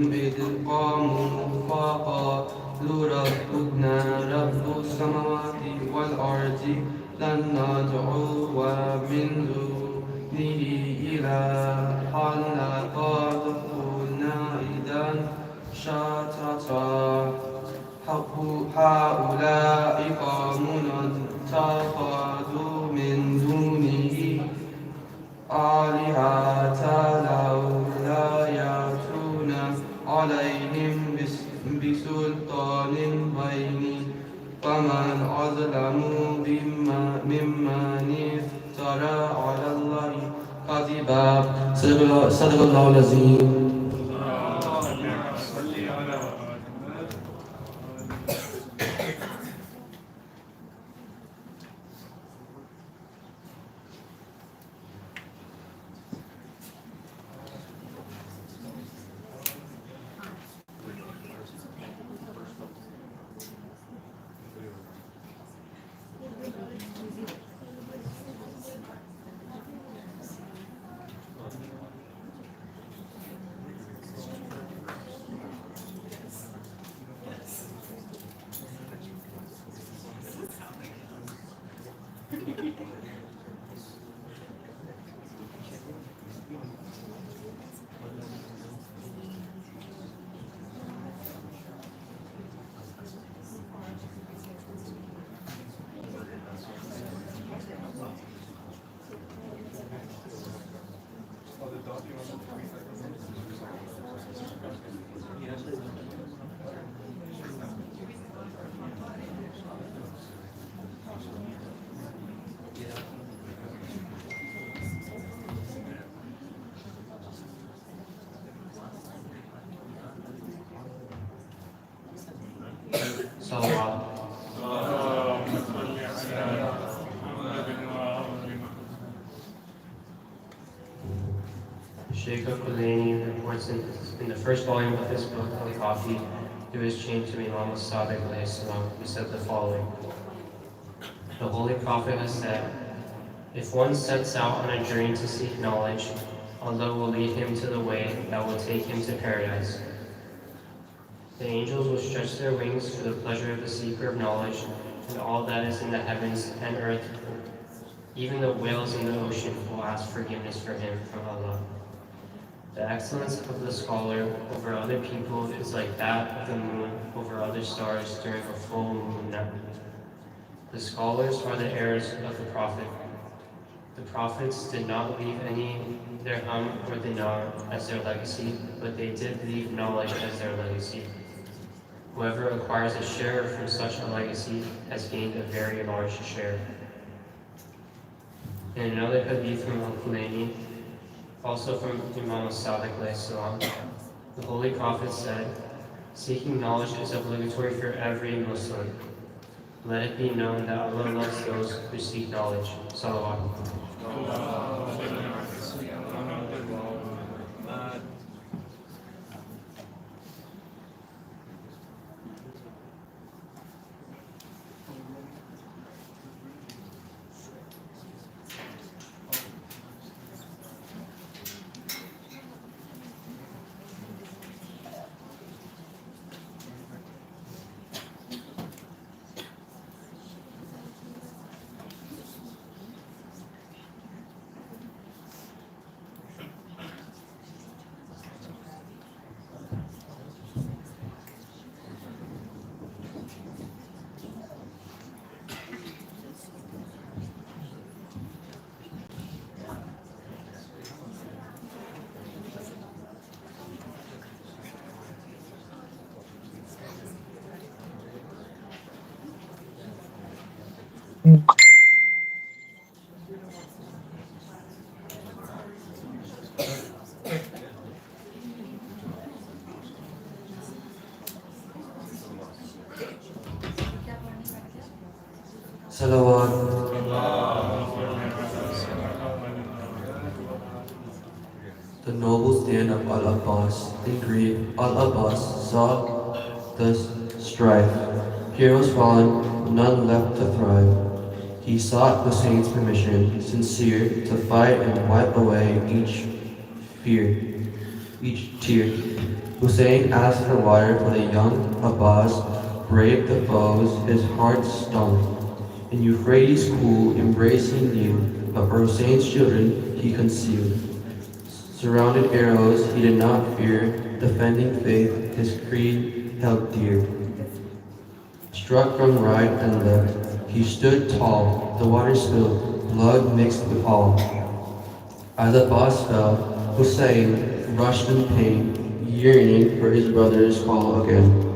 إذ قاموا فقالوا ربنا رب السماوات والأرض لن ندعو من دونه إلها لقد قلنا إذا شططا هؤلاء قومنا اتخذوا من دونه آلهة لولا يأتون عليهم بسلطان بين فمن أظلم ممن افترى على الله كذبا صدق الله العظيم. Salawat. Sheikh reports in the first volume of his book, Al-Kafi, through his chain to Imam al-Sadiq, he said the following. The Holy Prophet has said, if one sets out on a journey to seek knowledge, Allah will lead him to the way that will take him to paradise. The angels will stretch their wings for the pleasure of the seeker of knowledge, and all that is in the heavens and earth, even the whales in the ocean, will ask forgiveness for him from Allah. The excellence of the scholar over other people is like that of the moon over other stars during a full moon night. The scholars are the heirs of the Prophet. The prophets did not leave any dirham or dinar as their legacy, but they did leave knowledge as their legacy. Whoever acquires a share from such a legacy has gained a very large share. In another hadith from Al-Kulaini, also from Imam al-Sadiq, the Holy Prophet said, seeking knowledge is obligatory for every Muslim. Let it be known that Allah loves those who seek knowledge. Salawat. Salawat. The noble stand of Al-Abbas. In grief, Al-Abbas saw the strife. Heroes fallen, none left to thrive. He sought the saint's permission, sincere, to fight and wipe away each fear, each tear. Hussein asked for water for the young Abbas, braved the foes, his heart stung. In Euphrates cool embrace he knew, but for Hussein's children he concealed. Surrounded arrows he did not fear, defending faith his creed held dear. Struck from right and left, he stood tall, the water spilled, blood mixed with all. As Abbas fell, Hussein rushed in pain, yearning for his brother's call again.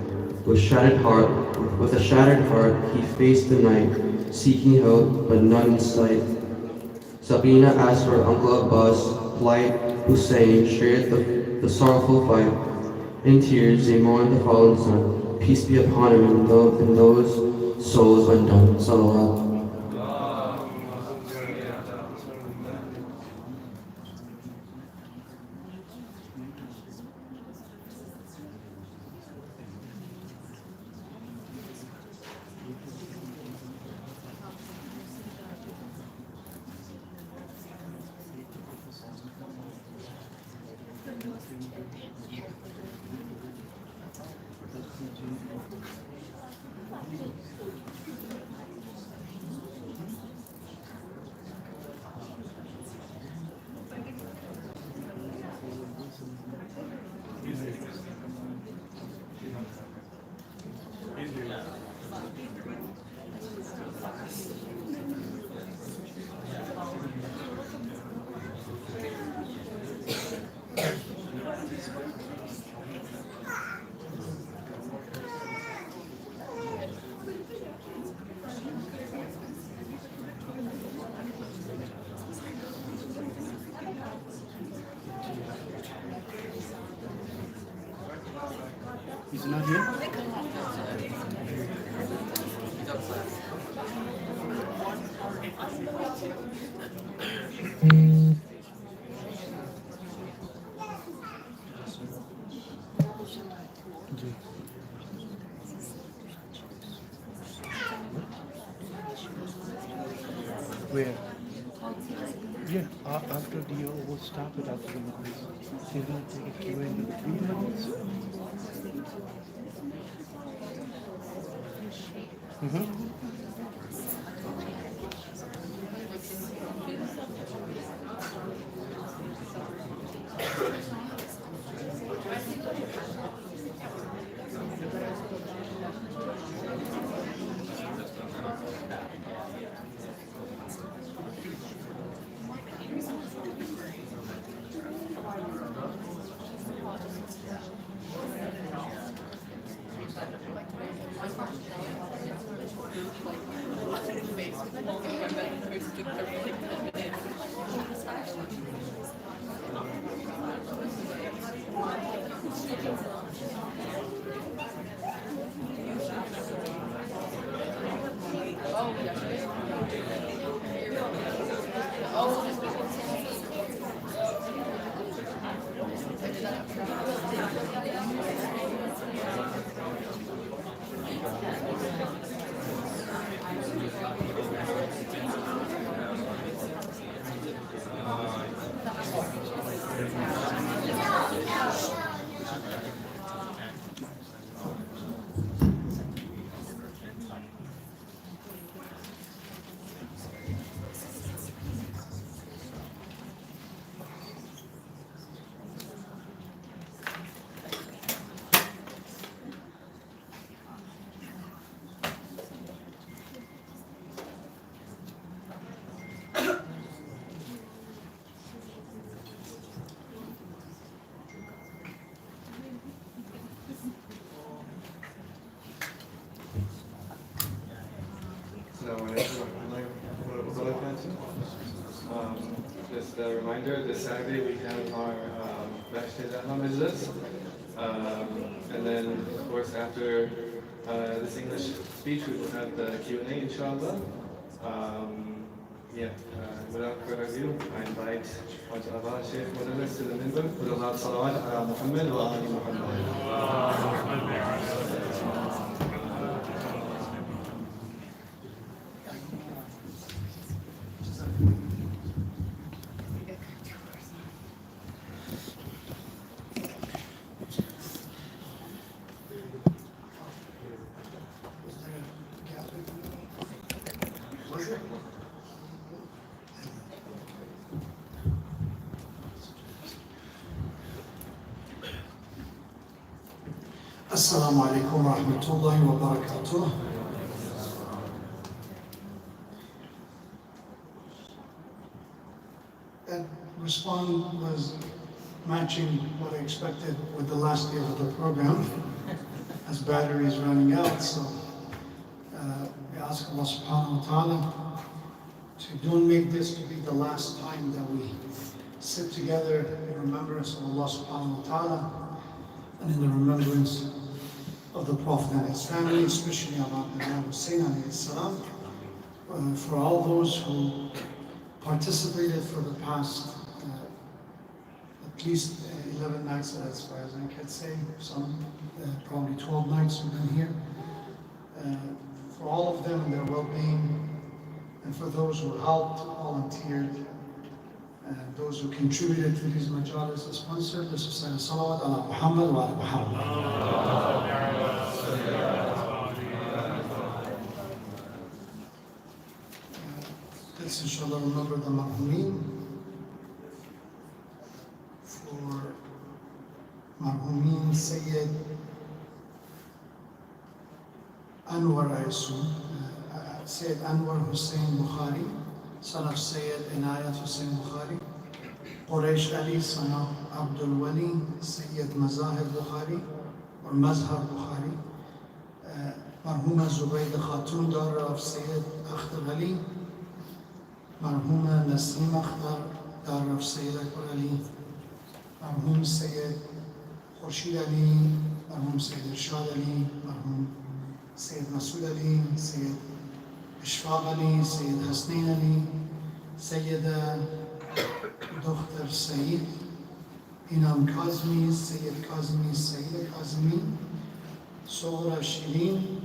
With a shattered heart, he faced the night, seeking help, but none in sight. Sabina asked for Uncle Abbas' plight. Hussein shared the sorrowful fight. In tears, they mourned the fallen son. Peace be upon him and those souls undone. Salawat. He's not here? Where? Yeah, after the we'll stop it after the quiz. He's gonna take a Q&A in 3 minutes. Mm-hmm. Just a reminder, this Saturday we have our Ahmad. And then, of course, after this English speech, we will have the Q&A, inshallah. Without further ado, I invite Sheikh Modarres to the minbar. With a loud salawat ala Muhammad wa ali Muhammad. Assalamu alaikum wa rahmatullahi wa barakatuh. That response was matching what I expected with the last day of the program, as battery is running out. So we ask Allah subhanahu wa ta'ala to don't make this to be the last time that we sit together in remembrance of Allah subhanahu wa ta'ala and in the remembrance of the Prophet and his family, especially Ahmad and Hussein alayhi salam. For all those who participated for the past at least 11 nights, as far as I can say, some probably 12 nights we've been here. For all of them and their well-being, and for those who helped, volunteered, and those who contributed to these majalis as sponsored, this is salawat ala Muhammad wa ala Muhammad. Let's inshallah remember the marhumin. For marhumin Sayyid Anwar, I assume, Sayyid Anwar Hussein Bukhari, son of Sayyid Inayat Hussein Bukhari, Quraysh Ali, son of Abdul Wali, Sayyid Mazahir Bukhari, or Mazhar Bukhari, Marhuma Zubayda Khatun, daughter of Sayyid Akhtar Ali, Marhuma Nasim Akhtar, daughter of Sayyid Akbar Ali, Marhum Sayyid Khurshid Ali, Marhum Sayyid Irshad Ali, Marhum Sayyid Masood Ali, Sayyid Ishfaq Ali, Sayyid Hasnain Ali, Sayyida Dr. Sayyid Inam Kazmi, Sayyid Kazmi, Sayyida Kazmi, Sohra Shirin,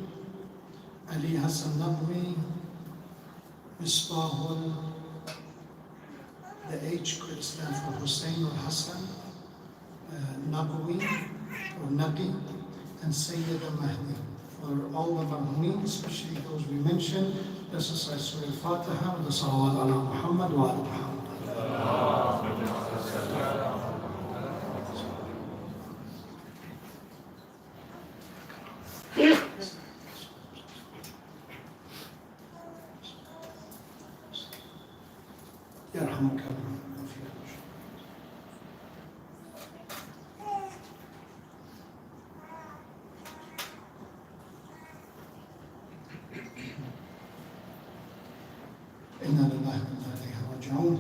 Ali Hassan Naqvi, Misbahul, the H could stand for Hussein or Hassan, Naqvi or Naqi, and Sayyida Mahdi. For all the marhumin, especially those we mentioned, let's recite Surah Al-Fatiha with the salawat ala Muhammad wa ala Muhammad. يرحمك الله. إنا لله وإنا إليه راجعون.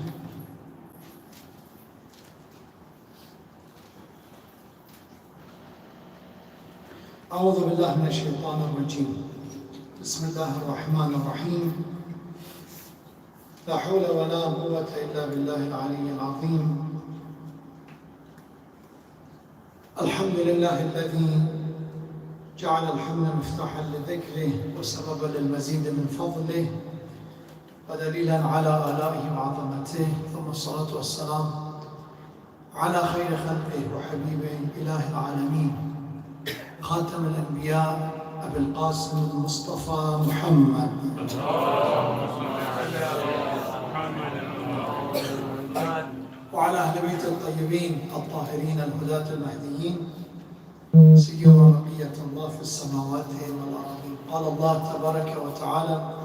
أعوذ بالله من الشيطان الرجيم. بسم الله الرحمن الرحيم. لا حول ولا قوة إلا بالله العلي العظيم. الحمد لله الذي جعل الحمد مفتاحا لذكره وسببا للمزيد من فضله ودليلا على آلائه وعظمته، ثم الصلاة والسلام على خير خلقه وحبيبه إله العالمين خاتم الأنبياء أبي القاسم المصطفى محمد وعلى أهل بيت الطيبين الطاهرين الهداة المهديين سيما بقية الله في السماوات والأرض. قال الله تبارك وتعالى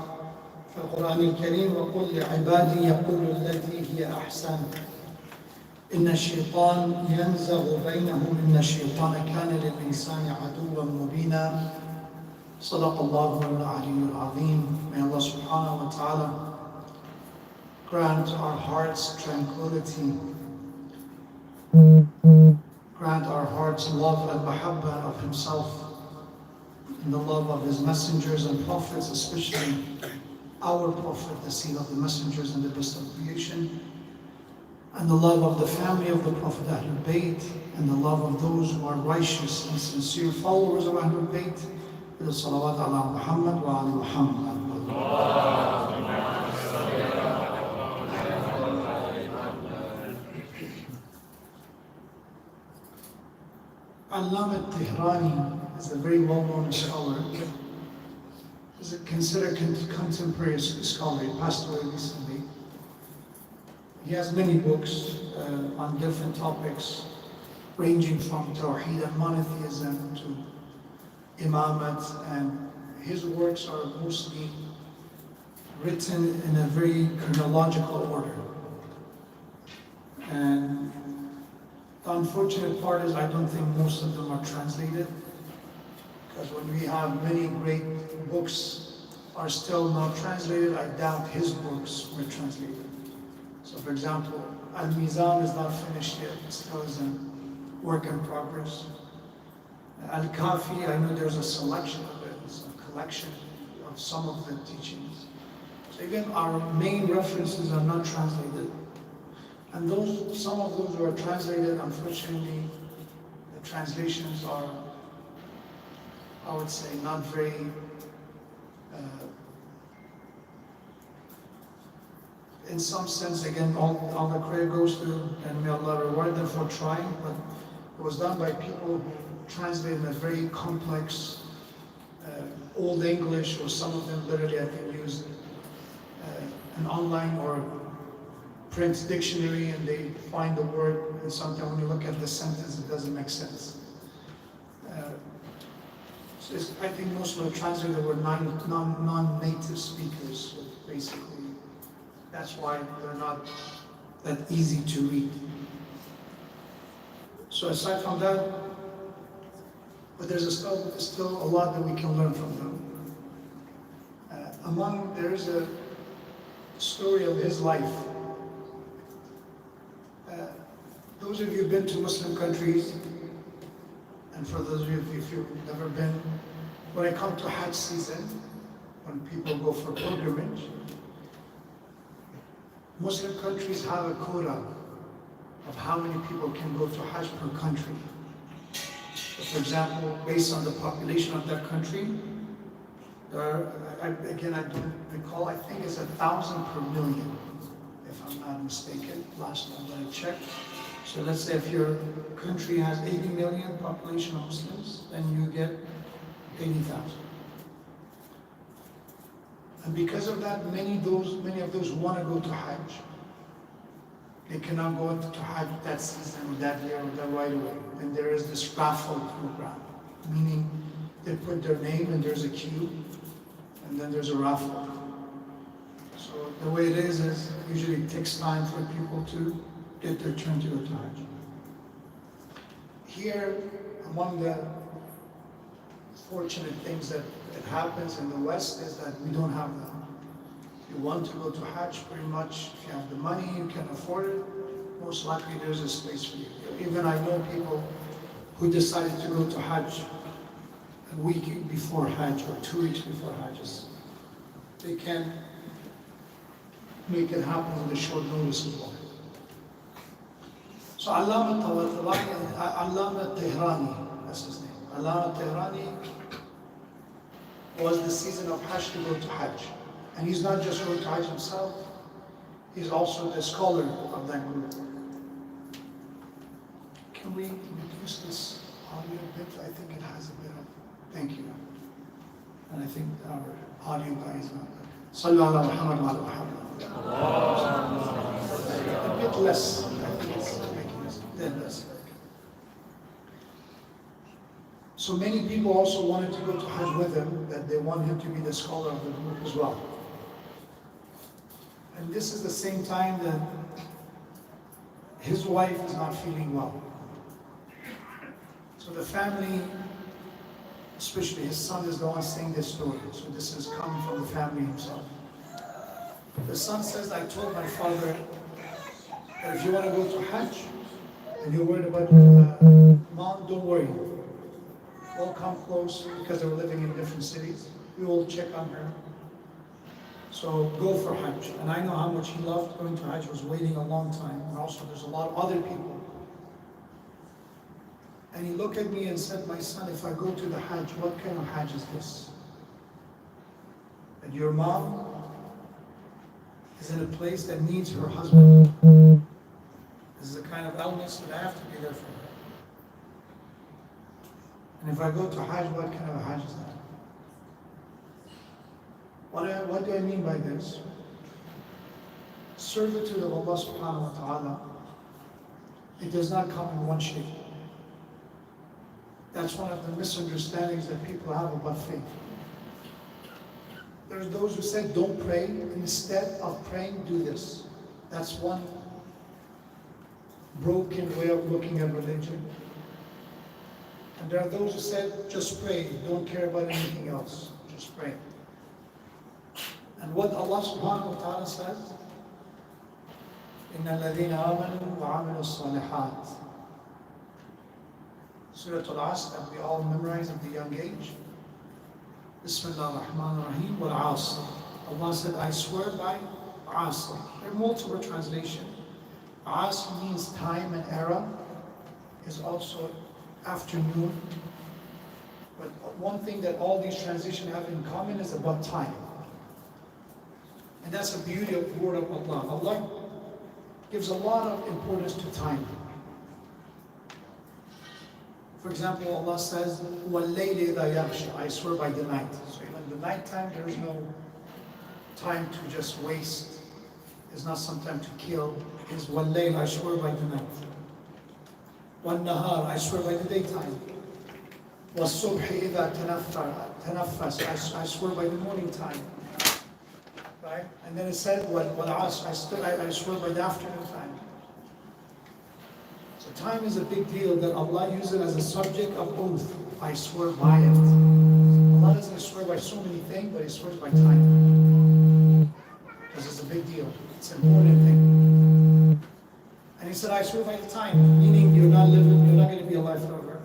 في القرآن الكريم: وقل لعبادي يقولوا التي هي أحسن إن الشيطان ينزغ بينهم إن الشيطان كان للإنسان عدوا مبينا. صدق الله العلي العظيم. May Allah subhanahu wa ta'ala grant our hearts tranquility, grant our hearts love and mahabbah of Himself and the love of His messengers and prophets, especially our Prophet, the seal of the messengers and the best of creation, and the love of the family of the Prophet Ahlul Bayt, and the love of those who are righteous and sincere followers of Ahlul Bayt, with the salawat ala Muhammad wa ala Muhammad. Allama Tehrani is a very well-known scholar. Is considered contemporary scholar. He passed away recently. He has many books on different topics, ranging from Tawheed and monotheism to imamat, and his works are mostly written in a very chronological order. And the unfortunate part is I don't think most of them are translated, because when we have many great books are still not translated, I doubt his books were translated. So for example, Al-Mizan is not finished yet, it still is a work in progress. Al-Kafi, I know there's a selection of it, it's a collection of some of the teachings. So even our main references are not translated. And some of those who are translated, unfortunately, the translations are, I would say, not very in some sense, again, all the credit goes to, and may Allah reward them for trying, but it was done by people who translated in a very complex Old English, or some of them literally I think used an online or print dictionary, and they find the word, and sometimes when you look at the sentence, it doesn't make sense. So I think most of the translators were non-native speakers, so basically. That's why they're not that easy to read. So aside from that, but there's still a lot that we can learn from them. There is a story of his life. Those of you who've been to Muslim countries, and for those of you if you've never been, when I come to Hajj season, when people go for pilgrimage, Muslim countries have a quota of how many people can go to Hajj per country. So for example, based on the population of that country, there are, I don't recall, I think it's 1,000 per million, if I'm not mistaken, last time that I checked. So let's say if your country has 80 million population of Muslims, then you get 80,000. And because of that, many of those who want to go to Hajj, they cannot go to Hajj that season or that year or that right away. And there is this raffle program, meaning they put their name and there's a queue, and then there's a raffle. So the way it is usually it takes time for people to get their turn to go to Hajj. Here, among the fortunate things that happens in the West is that we don't have that. If you want to go to Hajj, pretty much, if you have the money, you can afford it, most likely there's a space for you. Even I know people who decided to go to Hajj a week before Hajj or 2 weeks before Hajj. They can make it happen with a short notice as well. So Allama Tehrani, that's his name. Allama Tehrani was the season of Hajj to go to Hajj. And he's not just going to Hajj himself, he's also the scholar of that group. Can we reduce this audio a bit? I think it has a bit of, thank you. And I think our audio guy is not good. Sallu ala Muhammad wa ala Muhammad. A bit less, I think it's making us a bit less. So many people also wanted to go to Hajj with him, that they want him to be the scholar of the group as well. And this is the same time that his wife is not feeling well. So the family, especially his son, is the one saying this story. So this is coming from the family himself. The son says, I told my father that if you want to go to Hajj and you're worried about mom, don't worry. We'll come close because they were living in different cities. We will check on her. So go for Hajj. And I know how much he loved going to Hajj, was waiting a long time. And also there's a lot of other people. And he looked at me and said, my son, if I go to the Hajj, what kind of Hajj is this? And your mom is in a place that needs her husband. This is a kind of illness that I have to be there for her. And if I go to Hajj, what kind of a Hajj is that? What do I mean by this? Servitude of Allah subhanahu wa ta'ala, it does not come in one shape. That's one of the misunderstandings that people have about faith. There's those who said, don't pray. Instead of praying, do this. That's one broken way of looking at religion. And there are those who said, just pray. Don't care about anything else. Just pray. And what Allah subhanahu wa ta'ala says, إِنَّ الَّذِينَ آمَنُوا وَعَمِلُوا الصَّالِحَاتِ. Surah Al-Asr that we all memorize at the young age. Bismillah ar-Rahman ar-Rahim wal-Asr. Allah said, I swear by Asr. There are multiple translations. Asr means time and era, is also afternoon. But one thing that all these translations have in common is about time. And that's the beauty of the word of Allah. Allah gives a lot of importance to time. For example, Allah says, وَاللَّيْلِ إِذَا يَغْشَى. I swear by the night. So in the nighttime, there is no time to just waste. There's not some time to kill. It's وَاللَّيْلِ, I swear by the night. وَالنَّهَارِ, I swear by the daytime. وَالصُّبْحِ إِذَا تَنَفَّسَ, I swear by the morning time. Right? And then it said, وَالْعَصْرِ, I swear by the afternoon time. So time is a big deal that Allah uses as a subject of oath. I swear by it. Allah doesn't swear by so many things, but He swears by time. Because it's a big deal. It's an important thing. And He said, I swear by the time, meaning you're not going to be alive forever.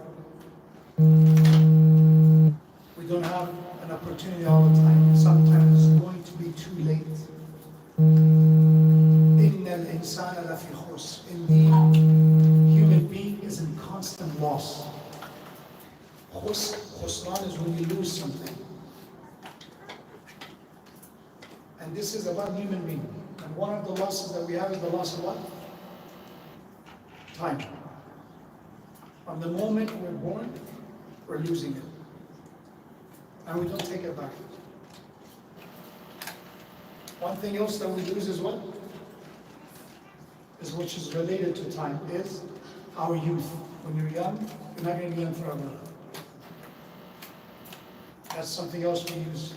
We don't have an opportunity all the time. Sometimes it's going to be too late. إِنَّ الْإِنسَانَ لَفِي خُسْرٍ. Indeed, human being is in constant loss. Khusran is when you lose something. And this is about human being. And one of the losses that we have is the loss of what? Time. From the moment we're born, we're losing it. And we don't take it back. One thing else that we lose is what? Is which is related to time, is our youth. When you're young, you're not going to be young forever. That's something else we use.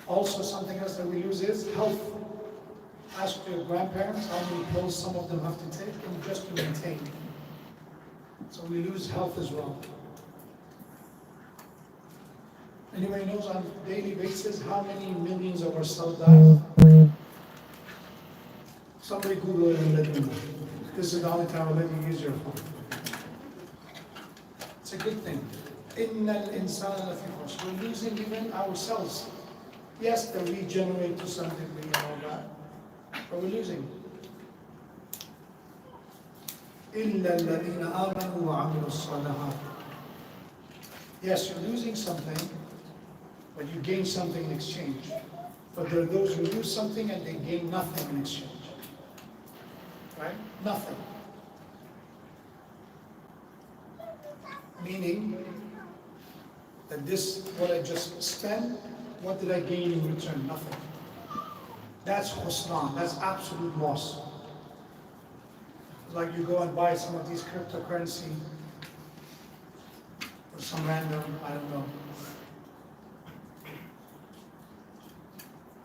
Also, something else that we use is health. Ask your grandparents how many pills some of them have to take and just to maintain. So we lose health as well. Anybody knows on a daily basis how many millions of our cells die? Somebody Google it and let me know. This is the only time I'll let you use your phone. It's a good thing. إِنَّ الْإِنسَانَ لَفِي خُسْرٍ. We're losing even ourselves. Yes, they regenerate to some degree and all that, but we're losing. إِلَّا الَّذِينَ آمَنُوا وَعَمِلُوا الصَّالِحَاتِ. Yes, you're losing something, but you gain something in exchange. But there are those who lose something and they gain nothing in exchange. Right? Nothing. Meaning that this, what I just spent, what did I gain in return? Nothing. That's khusran, that's absolute loss. Like you go and buy some of these cryptocurrency or some random, I don't know,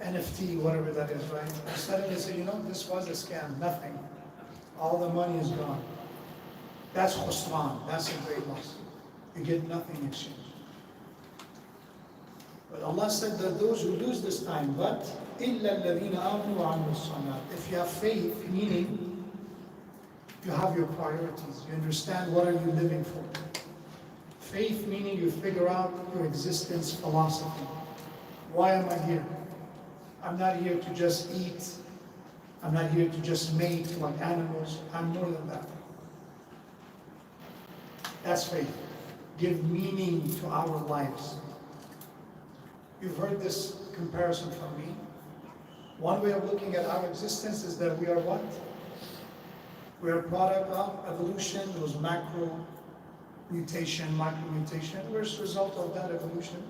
NFT, whatever that is, right? And suddenly say, you know, this was a scam, nothing. All the money is gone. That's khusran, that's a great loss. You get nothing in exchange. But Allah said that those who lose this time, but إِلَّا الَّذِينَ آمَنُوا وَعَمِلُوا الصَّالِحَاتِ. If you have faith, meaning you have your priorities, you understand what are you living for. Faith meaning you figure out your existence philosophy. Why am I here? I'm not here to just eat. I'm not here to just mate like animals. I'm more than that. That's faith. Give meaning to our lives. You've heard this comparison from me. One way of looking at our existence is that we are what? We are a product of evolution. There was macro mutation, micro mutation. We're a result of that evolution.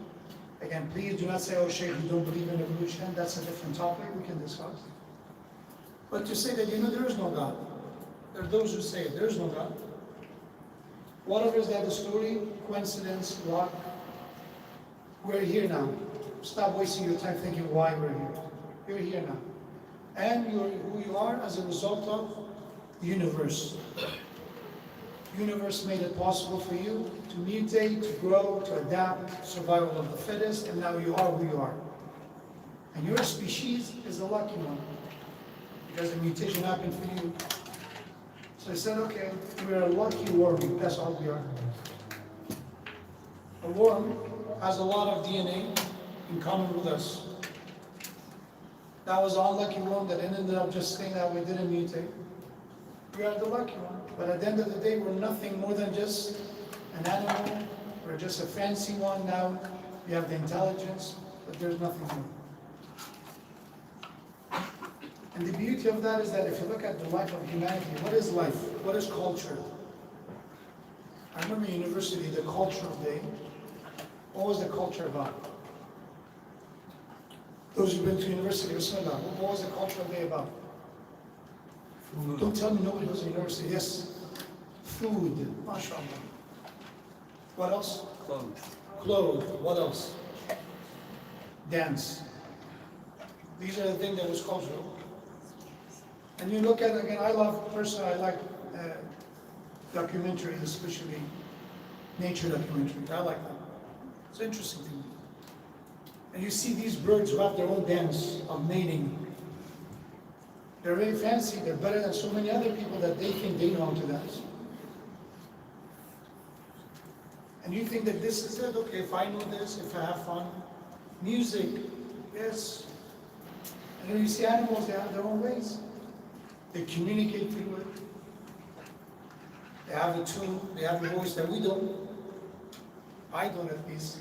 Again, please do not say, oh, Sheikh, you don't believe in evolution. That's a different topic we can discuss. But to say that, you know, there is no God. There are those who say there is no God. Whatever is that the story, coincidence, luck, we're here now. Stop wasting your time thinking why we're here. You're here now. And you're who you are as a result of the universe. Universe made it possible for you to mutate, to grow, to adapt, survival of the fittest, and now you are who you are. And your species is a lucky one because the mutation happened for you. So I said, okay, we're a lucky worm, that's all we are. A worm has a lot of DNA in common with us. That was our lucky one that ended up just saying that we didn't mutate. We are the lucky one. But at the end of the day, we're nothing more than just an animal. We're just a fancy one now. We have the intelligence, but there's nothing more. And the beauty of that is that if you look at the life of humanity, what is life? What is culture? I remember in university, the cultural day. What was the culture about? Those who've been to university, what was the cultural day about? Don't tell me nobody goes to university. Yes. Food. MashaAllah. What else? Clothes. What else? Dance. These are the things that was cultural. And you look at, again, I like documentaries, especially nature documentaries. I like that. It's interesting to me. And you see these birds who have their own dance of mating. They're very fancy, they're better than so many other people that they think they know how to dance. And you think that this is it, okay, if I know this, if I have fun. Music, yes. And then you see animals, they have their own ways. They communicate through it. They have a tune, they have a voice that we don't. I don't at least.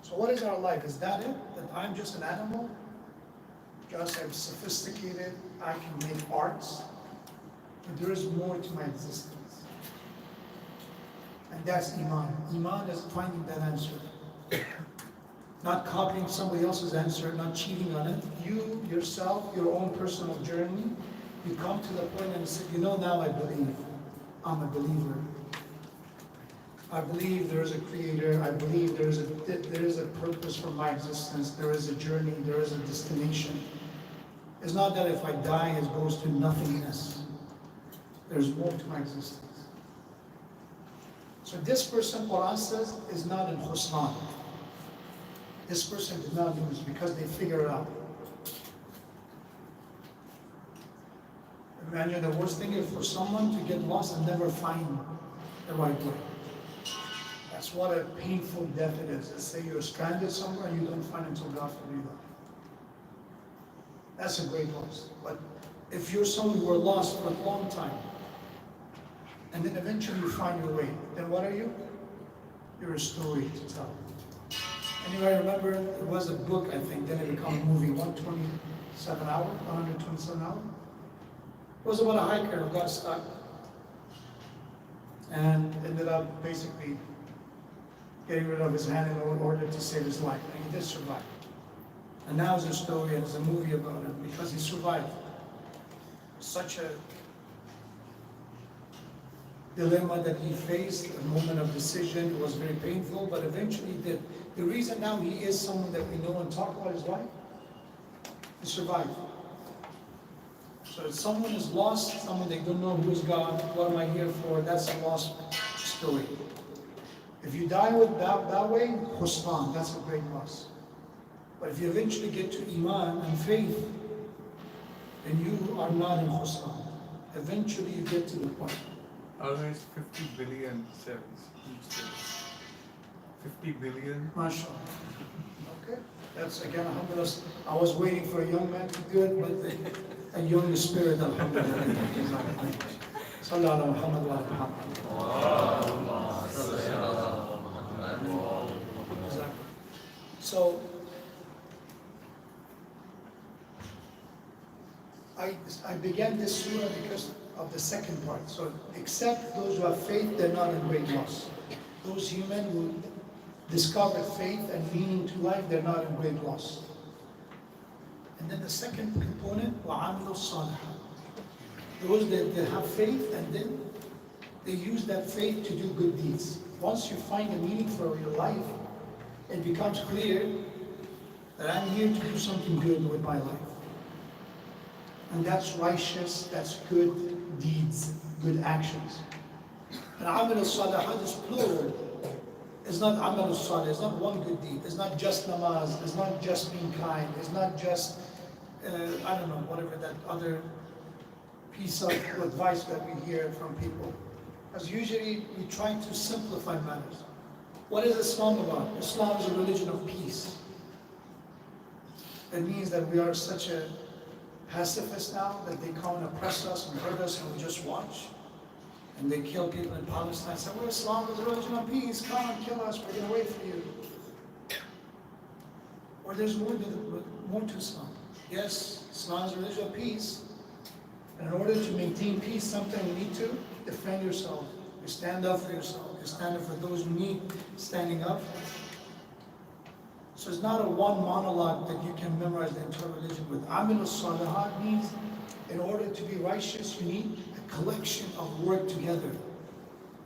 So what is our life? Is that it? That I'm just an animal? Just I'm sophisticated, I can make arts. But there is more to my existence. And that's Iman. Iman is finding that answer. Not copying somebody else's answer, not cheating on it. You, yourself, your own personal journey, you come to the point and say, you know, now I believe. I'm a believer. I believe there is a creator. I believe there is a purpose for my existence. There is a journey. There is a destination. It's not that if I die, it goes to nothingness. There's more to my existence. So this person, Quran says, is not in khusran. This person did not lose because they figure it out. Imagine the worst thing is for someone to get lost and never find the right way. That's what a painful death it is. Let's say you're stranded somewhere and you don't find until God for you. That's a great loss. But if you're someone who are lost for a long time, and then eventually you find your way, then what are you? You're a story to tell. Anybody remember, there was a book, I think, then it became a movie, 127 hours, 127 hours? It was about a hiker who got stuck and ended up basically getting rid of his hand in order to save his life. And he did survive. And now there's a story and there's a movie about him because he survived. Such a dilemma that he faced, a moment of decision. It was very painful, but eventually he did. The reason now he is someone that we know and talk about his life, he survived. So if someone is lost, someone they don't know who is God, what am I here for, that's a lost story. If you die with that way, khusran, that's a great loss. But if you eventually get to Iman and faith, then you are not in khusran. Eventually you get to the point. Otherwise, 50 billion cells each cell. 50 billion. MashaAllah. Okay. That's again, alhamdulillah. I was waiting for a young man to do it, but a young spirit, alhamdulillah. Sallallahu ala Muhammad wa ala Muhammad. So, I began this surah because of the second part. So, except those who have faith, they're not in great loss. Those human who discover faith and meaning to life, they're not in great loss. And then the second component, وَعَمِلُوا الصَّالِحَاتِ. Those that have faith and then they use that faith to do good deeds. Once you find a meaning for your life, it becomes clear that I'm here to do something good with my life. And that's righteous, that's good deeds, good actions. And amal al-salihat is plural. It's not amal al-salih, it's not one good deed. It's not just namaz, it's not just being kind, it's not just, I don't know, whatever that other piece of advice that we hear from people. Because usually we try to simplify matters. What is Islam about? Islam is a religion of peace. It means that we are such a pacifist now that they come and oppress us and hurt us and we just watch. And they kill people in Palestine. Say, well, Islam is a religion of peace. Come and kill us. We're going to wait for you. Or there's more to Islam. Yes, Islam is a religion of peace. And in order to maintain peace, sometimes you need to defend yourself. You stand up for yourself. You stand up for those who need standing up. So it's not a one monologue that you can memorize the entire religion with. Amal al-salihat means in order to be righteous, you need a collection of work together.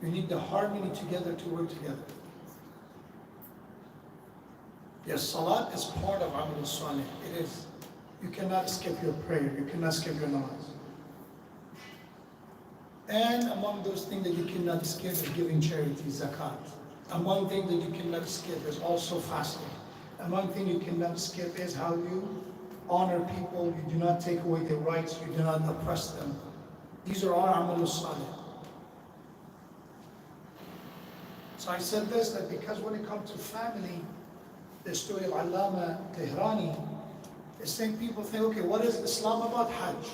You need the harmony together to work together. Yes, salat is part of Amal al-salih. It is. You cannot skip your prayer. You cannot skip your namaz. And among those things that you cannot skip is giving charity, zakat. Among things that you cannot skip is also fasting. Among things you cannot skip is how you honor people, you do not take away their rights, you do not oppress them. These are all amal salih. So I said this, that because when it comes to family, the story of Allama Tehrani, is saying people think, okay, what is Islam about? Hajj.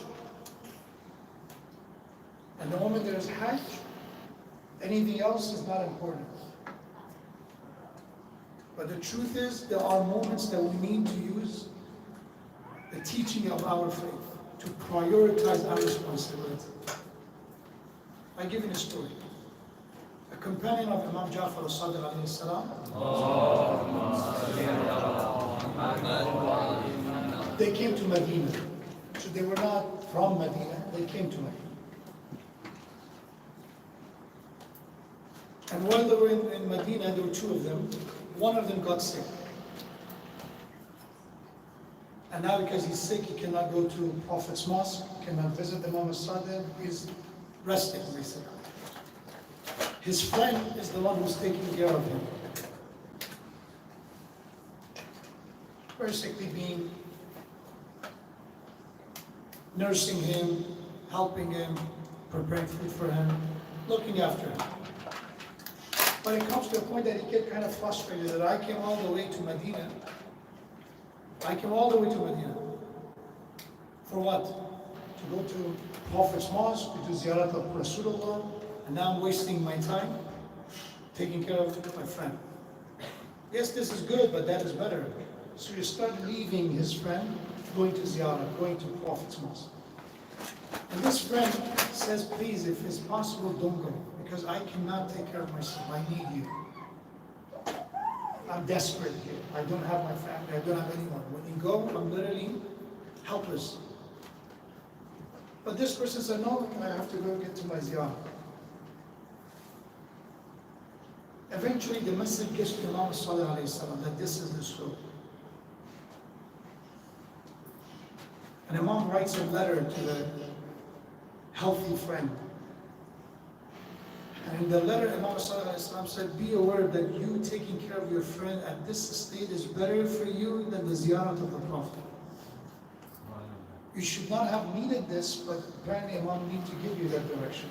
And the moment there is Hajj, anything else is not important. But the truth is, there are moments that we need to use the teaching of our faith to prioritize our responsibility. I give you a story. A companion of Imam Ja'far al-Sadiq alayhi salam, they came to Medina. So they were not from Medina, they came to Medina. And while they were in Medina, there were two of them. One of them got sick. And now because he's sick, he cannot go to Prophet's mosque, cannot visit the Imam al-Sadiq, he's resting basically. His friend is the one who's taking care of him. Basically being, nursing him, helping him, preparing food for him, looking after him. But it comes to a point that he gets kind of frustrated that I came all the way to Medina. I came all the way to Medina. For what? To go to Prophet's mosque, to do ziyarat of Rasulullah, and now I'm wasting my time taking care of my friend. Yes, this is good, but that is better. So you start leaving his friend, going to ziyarah, going to Prophet's mosque. And this friend says, please, if it's possible, don't go. Because I cannot take care of myself. I need you. I'm desperate here. I don't have my family. I don't have anyone. When you go, I'm literally helpless. But this person said, no, I have to go get to my ziyarah. Eventually, the message gets to Imam Sallallahu Alaihi Wasallam that this is the story. And Imam writes a letter to the healthy friend. And in the letter, Imam Sallallahu Alaihi Wasallam said, be aware that you taking care of your friend at this state is better for you than the ziyarat of the Prophet. You should not have needed this, but apparently Imam need to give you that direction.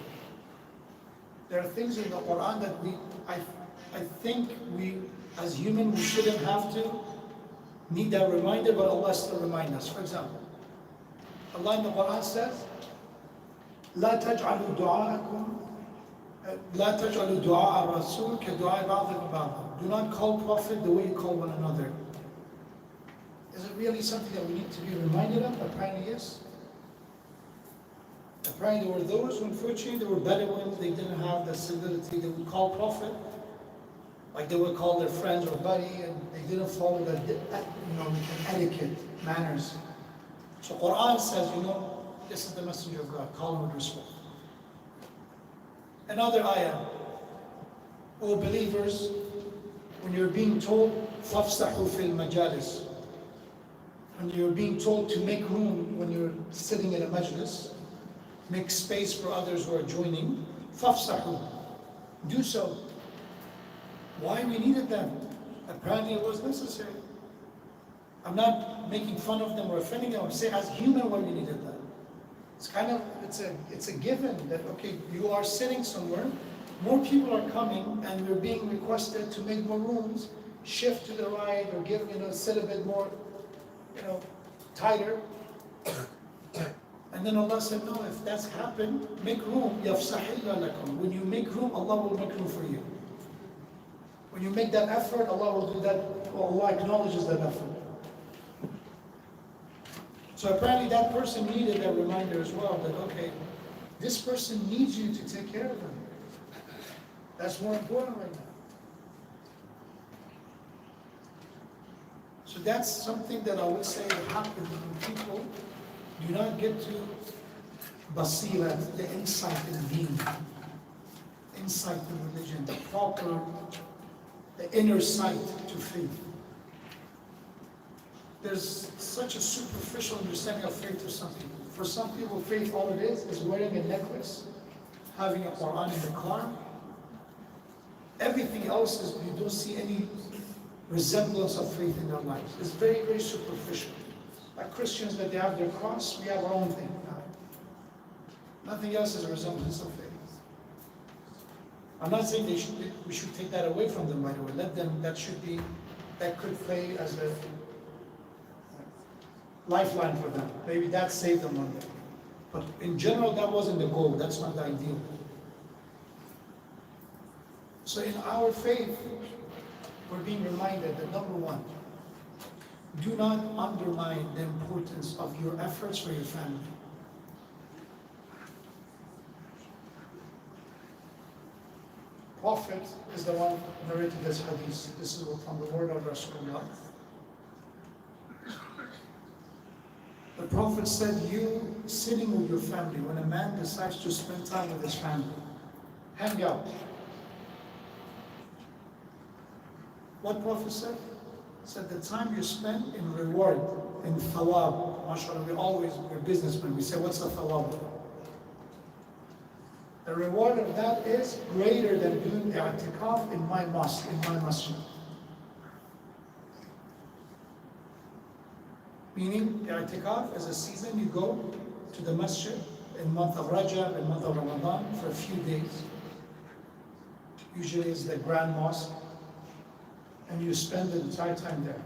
There are things in the Quran that I think we, as humans, we shouldn't have to need that reminder, but Allah still reminds us. For example, Allah in the Quran says, لا تجعلوا دعاءكم لا تجعلوا دعاء الرسول كدعاء بعضكم بعضا. Do not call Prophet the way you call one another. Is it really something that we need to be reminded of? Apparently yes. Apparently there were those who, unfortunately, they were Bedouins, they didn't have the civility. They would call Prophet like they would call their friends or buddy, and they didn't follow the etiquette, manners. So Quran says, this is the messenger of God, call him with respect. Another ayah. O believers, when you're being told, فَافْسَحُوا فِي الْمَجَالِسِ, when you're being told to make room when you're sitting in a majlis, make space for others who are joining, فَافْسَحُوا, do so. Why we needed them? Apparently it was necessary. I'm not making fun of them or offending them. I'm saying as human why we needed them. It's kind of, it's a given that, okay, you are sitting somewhere, more people are coming and we're being requested to make more rooms, shift to the right or give, sit a bit more, tighter. And then Allah said, no, if that's happened, make room. يَفْسَحِ اللَّهُ لَكُمْ. When you make room, Allah will make room for you. When you make that effort, Allah will do that, Allah acknowledges that effort. So apparently that person needed that reminder as well, that okay, this person needs you to take care of them. That's more important right now. So that's something that I would say happens when people do not get to basira, the insight in deen, insight in religion, the proper, the inner sight to faith. There's such a superficial understanding of faith to some people. For some people, faith, all it is wearing a necklace, having a Quran in the car. Everything else is, you don't see any resemblance of faith in their lives. It's very, very superficial. Like Christians, that they have their cross, we have our own thing. Nothing else is a resemblance of faith. I'm not saying we should take that away from them right away. Let them, that could play as a lifeline for them. Maybe that saved them one day. But in general, that wasn't the goal. That's not the ideal. So in our faith, we're being reminded that number one, do not undermine the importance of your efforts for your family. Prophet is the one who narrated this hadith. This is from the word of Rasulullah. The Prophet said, you sitting with your family, when a man decides to spend time with his family, hang out. What Prophet said? He said, the time you spend in reward, in thawab. MashaAllah, we're businessmen, we say, what's the thawab? The reward of that is greater than doing the i'tikaf in my mosque, in my masjid. Meaning, the i'tikaf is a season you go to the masjid in month of Rajab, in month of Ramadan, for a few days. Usually it's the grand mosque, and you spend the entire time there.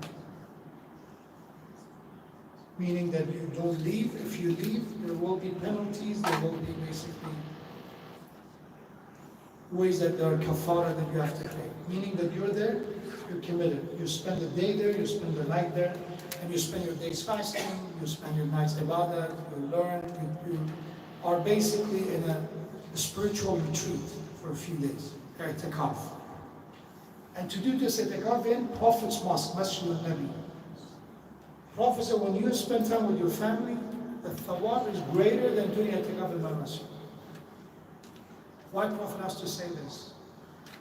Meaning that you don't leave. If you leave, there will be penalties, there will be basically ways that there are kafara that you have to pay. Meaning that you're there, you're committed. You spend the day there, you spend the night there, and you spend your days fasting, you spend your nights ibadah, you learn, you are basically in a spiritual retreat for a few days, i'tikaf. And to do this i'tikaf in Prophet's mosque, Masjid al-Nabi. Prophet said, when you spend time with your family, the thawab is greater than doing i'tikaf in my masjid. Why Prophet has to say this?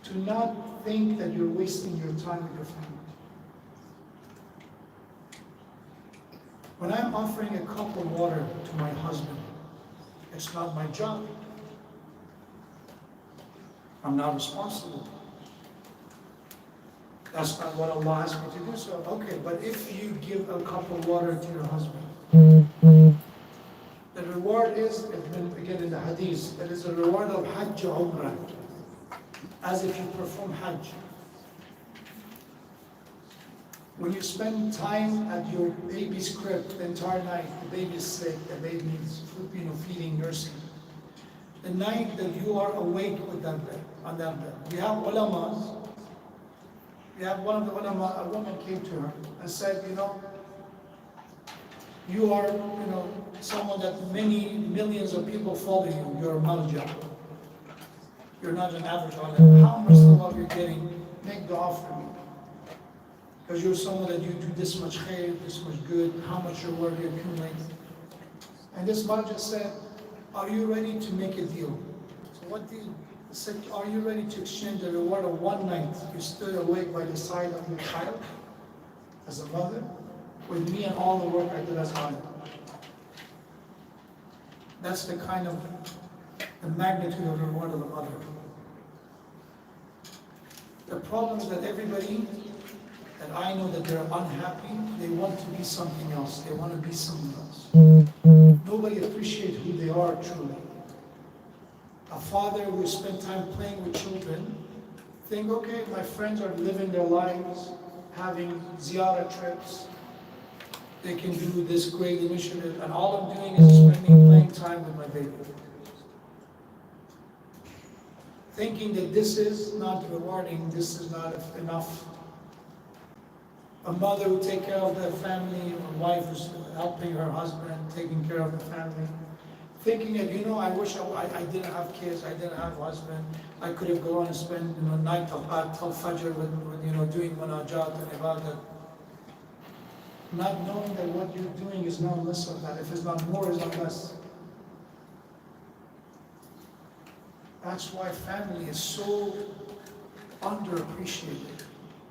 To not think that you're wasting your time with your family. When I'm offering a cup of water to my husband, it's not my job. I'm not responsible. That's not what Allah asked me to do. So, okay, but if you give a cup of water to your husband, the reward is, again in the hadith, that is the reward of Hajj Umrah, as if you perform Hajj. When you spend time at your baby's crib the entire night, the baby's sick, the baby needs food, feeding, nursing. The night that you are awake with that bed, on that bed. We have ulamas. We have one of the ulama, a woman came to her and said, you are, someone that many millions of people follow you. You're a malja. You're not an average ulama. How much love you're getting? Make dua for me. Because you're someone that you do this much khair, this much good, how much your word you accumulate. And this malja said, are you ready to make a deal? So what deal? He said, are you ready to exchange the reward of one night you stood awake by the side of your child as a mother with me and all the work I did as father? That's the kind of the magnitude of the reward of the mother. The problem is that everybody that I know that they're unhappy, they want to be something else. They want to be someone else. Nobody appreciates who they are truly. A father who spent time playing with children, think, okay, my friends are living their lives, having ziyarah trips, they can do this great initiative, and all I'm doing is playing time with my baby. Thinking that this is not rewarding, this is not enough. A mother who takes care of the family, a wife who's helping her husband, taking care of the family. Thinking that, I wish I didn't have kids, I didn't have a husband, I could have gone and spent night till Fajr with doing munajat and ibadat. Not knowing that what you're doing is not less of that. If it's not more, it's not less. That's why family is so underappreciated.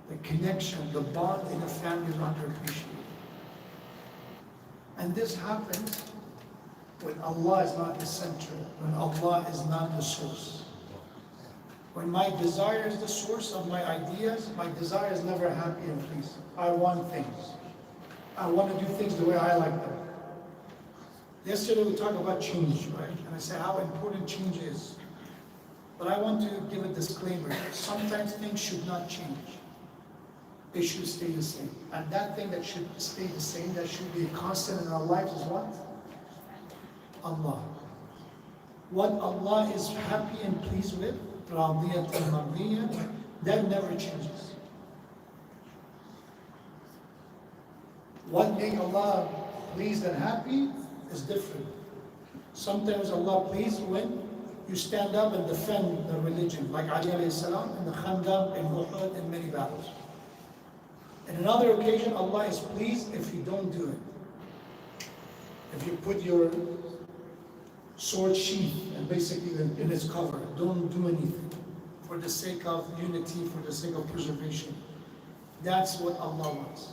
The connection, the bond in a family is underappreciated. And this happens when Allah is not the center, when Allah is not the source. When my desire is the source of my ideas, my desire is never happy and pleased. I want things. I want to do things the way I like them. Yesterday we talked about change, right? And I said how important change is. But I want to give a disclaimer. Sometimes things should not change. They should stay the same. And that thing that should stay the same, that should be a constant in our lives is what? Allah. What Allah is happy and pleased with, radiyat and mardiyat, that never changes. What makes Allah pleased and happy is different. Sometimes Allah pleased when you stand up and defend the religion, like Ali alayhi salam in the Khandaq, in Uhud, in many battles. In another occasion, Allah is pleased if you don't do it. If you put your sword sheath and basically in its cover, don't do anything for the sake of unity, for the sake of preservation. That's what Allah wants.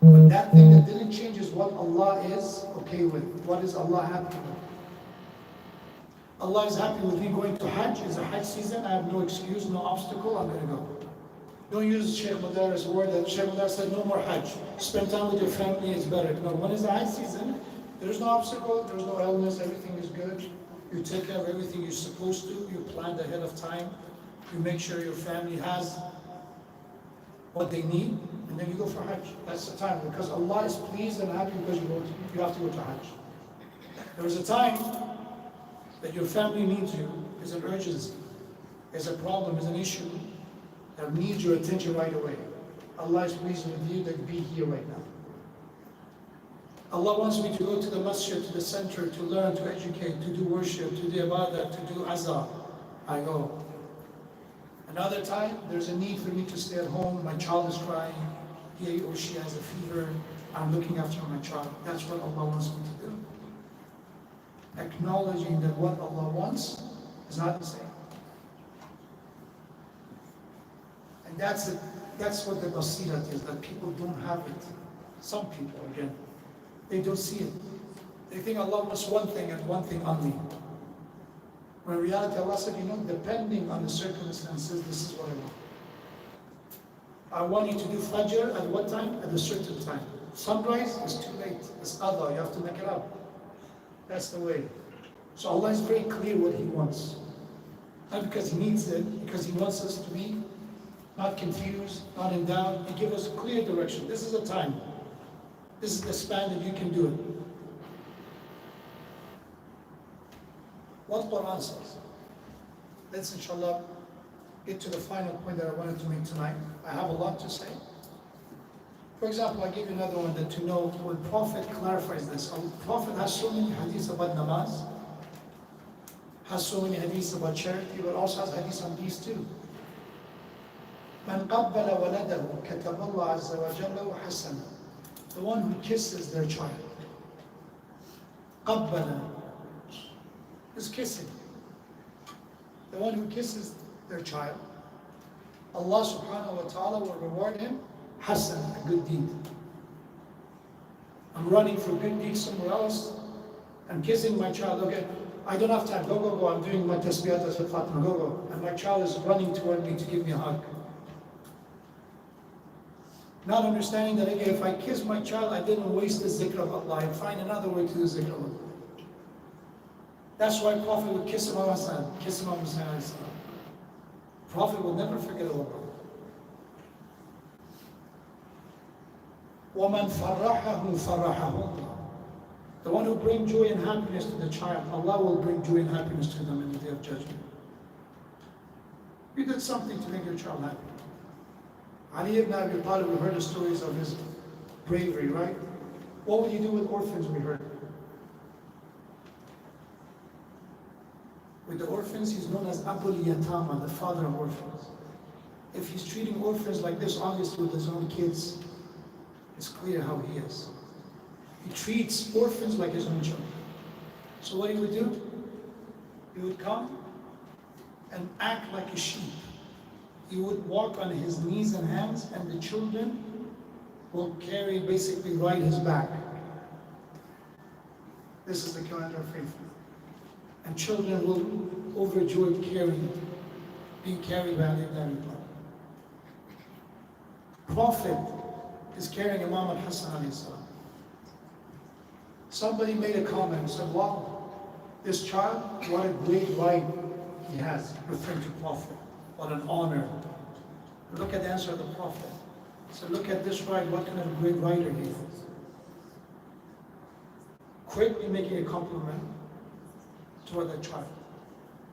But that thing that didn't change is what Allah is okay with. What is Allah happy with? Allah is happy with me going to Hajj. It's a Hajj season. I have no excuse, no obstacle. I'm going to go. Don't use Sheikh Modarres' word that Sheikh Modarres said, no more Hajj. Spend time with your family, it's better. No, when it's the Hajj season, there's no obstacle, there's no illness, everything is good. You take care of everything you're supposed to. You plan ahead of time. You make sure your family has what they need, and then you go for Hajj. That's the time, because Allah is pleased and happy because you have to go to Hajj. There is a time that your family needs you, is an urgency, is a problem, is an issue that needs your attention right away. Allah is pleased with you, that be here right now. Allah wants me to go to the masjid, to the center, to learn, to educate, to do worship, to do ibadah, to do azah. I go. Another time, there's a need for me to stay at home, my child is crying, he or she has a fever, I'm looking after my child. That's what Allah wants me to do. Acknowledging that what Allah wants is not the same. And that's what the basirat is, that people don't have it. Some people, again, they don't see it. They think Allah wants one thing and one thing only. When in reality, Allah said, depending on the circumstances, this is what I want. I want you to do Fajr at what time? At a certain time. Sunrise is too late. It's qada, you have to make it up. That's the way. So Allah is very clear what He wants. Not because He needs it, because He wants us to be not confused, not in doubt. He gives us clear direction. This is the time. This is the span that you can do it. What Quran says. Let's inshallah get to the final point that I wanted to make tonight. I have a lot to say. For example, I give you another one that to know when Prophet clarifies this. The Prophet has so many hadiths about namaz, has so many hadiths about charity, but also has hadiths on these too. من قبل ولده كتب الله عز وجل له حسنة. The one who kisses their child. قبل is kissing. The one who kisses their child, Allah subhanahu wa ta'ala will reward him Hassan, a good deed. I'm running for good deeds somewhere else. I'm kissing my child. Okay, I don't have time. Go, go, go. I'm doing my tasbihat as Fatima. Go, go. And my child is running toward me to give me a hug. Not understanding that, okay, if I kiss my child, I didn't waste the zikr of Allah. I find another way to do zikr of Allah. That's why Prophet would kiss him on Hassan, kiss him on Hussein. Prophet will never forget Allah. وَمَنْ فَرَّحَهُ فَرَّحَهُ اللَّهُ. The one who brings joy and happiness to the child, Allah will bring joy and happiness to them in the day of judgment. You did something to make your child happy. Ali ibn Abi Talib, we heard the stories of his bravery, right? What would you do with orphans, we heard? With the orphans, he's known as Abul Yatama, the father of orphans. If he's treating orphans like this, obviously with his own kids, it's clear how he is. He treats orphans like his own children. So what he would do? He would come and act like a sheep. He would walk on his knees and hands, and the children will carry, basically ride his back. This is the commander of faithful. And children will overjoyed being carried by Ali ibn Abi Talib. Prophet is carrying Imam al-Hassan alayhi salam. Somebody made a comment and said, wow, this child, what a great right he has, referring to Prophet. What an honor. Look at the answer of the Prophet. So look at this right, what kind of a great writer he is. Quickly making a compliment toward the child.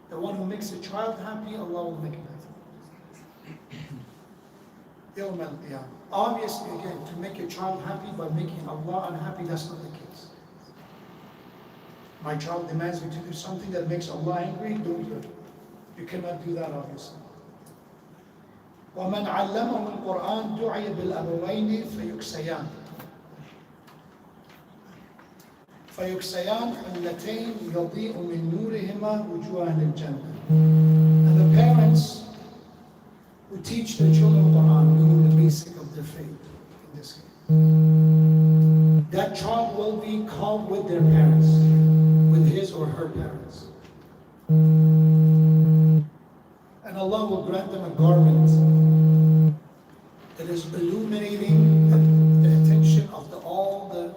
The one who makes a child happy, Allah will make him happy. Obviously, again, to make a child happy by making Allah unhappy, that's not the case. My child demands me to do something that makes Allah angry, don't do it. You cannot do that, obviously. وَمَنْ عَلَّمَهُ الْقُرْآنِ دُعِيَ بِالْأَبَوَيْنِ فَيُكْسَيَانِ اللَّتَيْنِ يَضِيءُ مِنْ نُورِهِمَا وُجُوهَ أَهْلِ الْجَنَّةِ. And the parents who teach their children Quran, meaning the basic of their faith, in this case. That child will be called with their parents, with his or her parents. And Allah will grant them a garment that is illuminating the attention of all the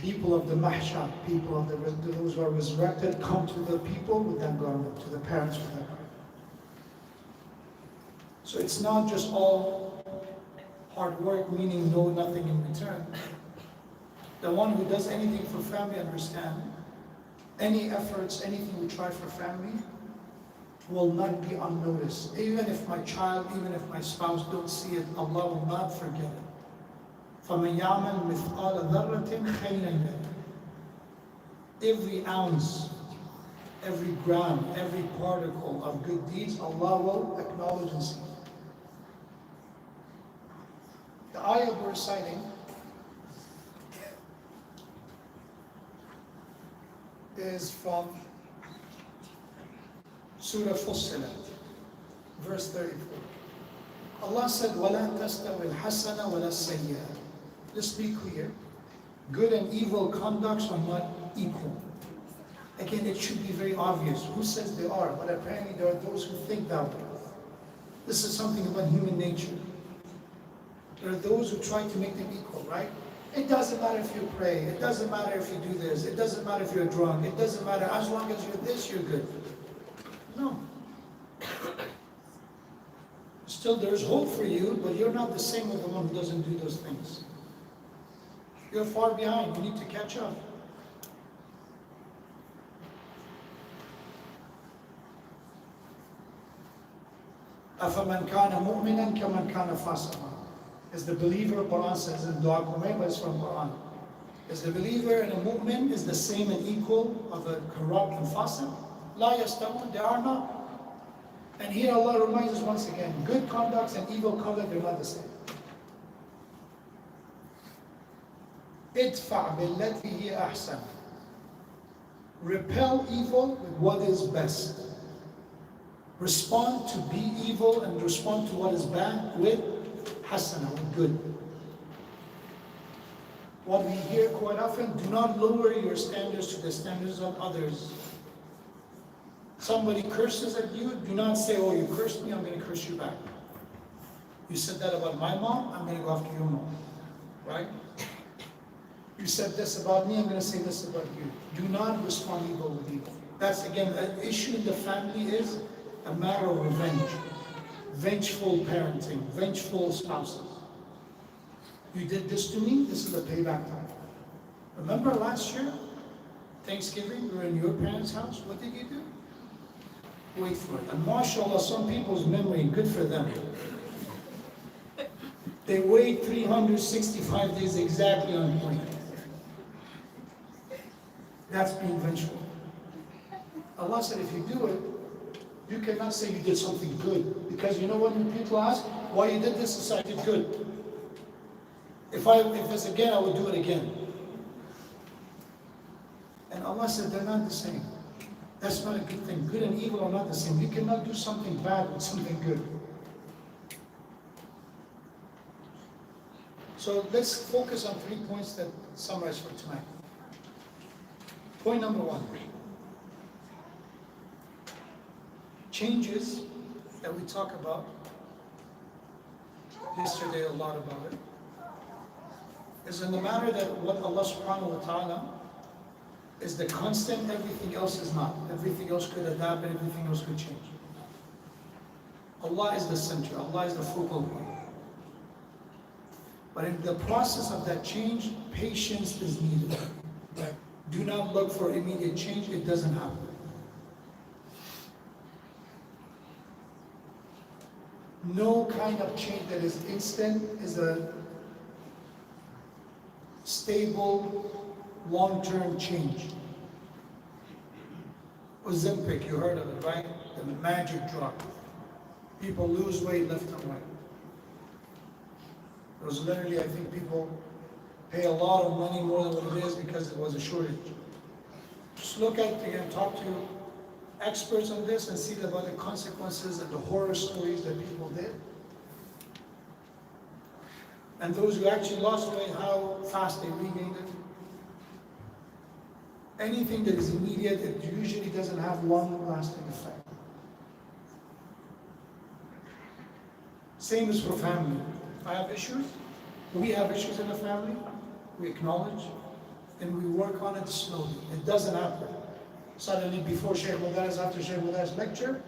people of the mahshar, people of those who are resurrected, come to the people with that garment, to the parents with that garment. So it's not just all hard work, meaning no nothing in return. The one who does anything for family, understand, any efforts, anything we try for family, will not be unnoticed. Even if my child, even if my spouse don't see it, Allah will not forget it. فَمَنْ يَعْمَلْ مِثْقَالَ ذَرَّةٍ خَيْرًا يَرَهُ. Every ounce, every gram, every particle of good deeds, Allah will acknowledge and see. The ayah we're reciting is from Surah Fussilat, verse 34. Allah said, وَلَا تَسْتَوِي الْحَسَنَ وَلَا السَّيِّئَةُ. Let's be clear. Good and evil conducts are not equal. Again, it should be very obvious. Who says they are? But apparently there are those who think that way. This is something about human nature. There are those who try to make them equal, right? It doesn't matter if you pray. It doesn't matter if you do this. It doesn't matter if you're drunk. It doesn't matter. As long as you're this, you're good. No. Still, there's hope for you, but you're not the same with the one who doesn't do those things. You're far behind. You need to catch up. أَفَمَنْ كَانَ مُؤْمِنًا كَمَنْ كَانَ فَاسِقًا. Is the believer, Quran says in Dua Qumay, but it's from Quran. Is the believer and a mu'min is the same and equal of a corrupt and fasiq? La yastawun, they are not. And here Allah reminds us once again, good conducts and evil conduct are not the same. Idfa' billati hiya ahsan. Repel evil with what is best. Respond to be evil and respond to what is bad with hasana, with good. What we hear quite often, do not lower your standards to the standards of others. Somebody curses at you, do not say, oh, you cursed me, I'm going to curse you back. You said that about my mom, I'm going to go after your mom. Right? You said this about me, I'm going to say this about you. Do not respond evil with evil. That's, again, an issue in the family is a matter of revenge. Vengeful parenting, vengeful spouses. You did this to me, this is a payback time. Remember last year, Thanksgiving, we were in your parents' house, what did you do? Wait for it. And mashallah, some people's memory, good for them. They wait 365 days exactly on point. That's being vengeful. Allah said if you do it, you cannot say you did something good. Because you know when people ask, why you did this? I did good. If it's again, I would do it again. And Allah said they're not the same. That's not a good thing. Good and evil are not the same. You cannot do something bad with something good. So let's focus on 3 points that summarize for tonight. Point number 1. Changes that we talk about, yesterday a lot about it, is in the matter that what Allah subhanahu wa ta'ala is the constant, everything else is not. Everything else could adapt and everything else could change. Allah is the center, Allah is the focal point. But in the process of that change, patience is needed. Do not look for immediate change, it doesn't happen. No kind of change that is instant is a stable, long-term change. Ozempic, you heard of it, right? The magic drug. People lose weight left and right. It was literally, I think people pay a lot of money more than what it is because there was a shortage. Just look at, again, talk to experts on this and see about the consequences and the horror stories that people did. And those who actually lost weight, how fast they regained it. Anything that is immediate, it usually doesn't have long-lasting effect. Same as for family. I have issues, we have issues in the family, we acknowledge, and we work on it slowly. It doesn't happen. Suddenly before Sheikh Modarres, after Sheikh Modarres' lecture,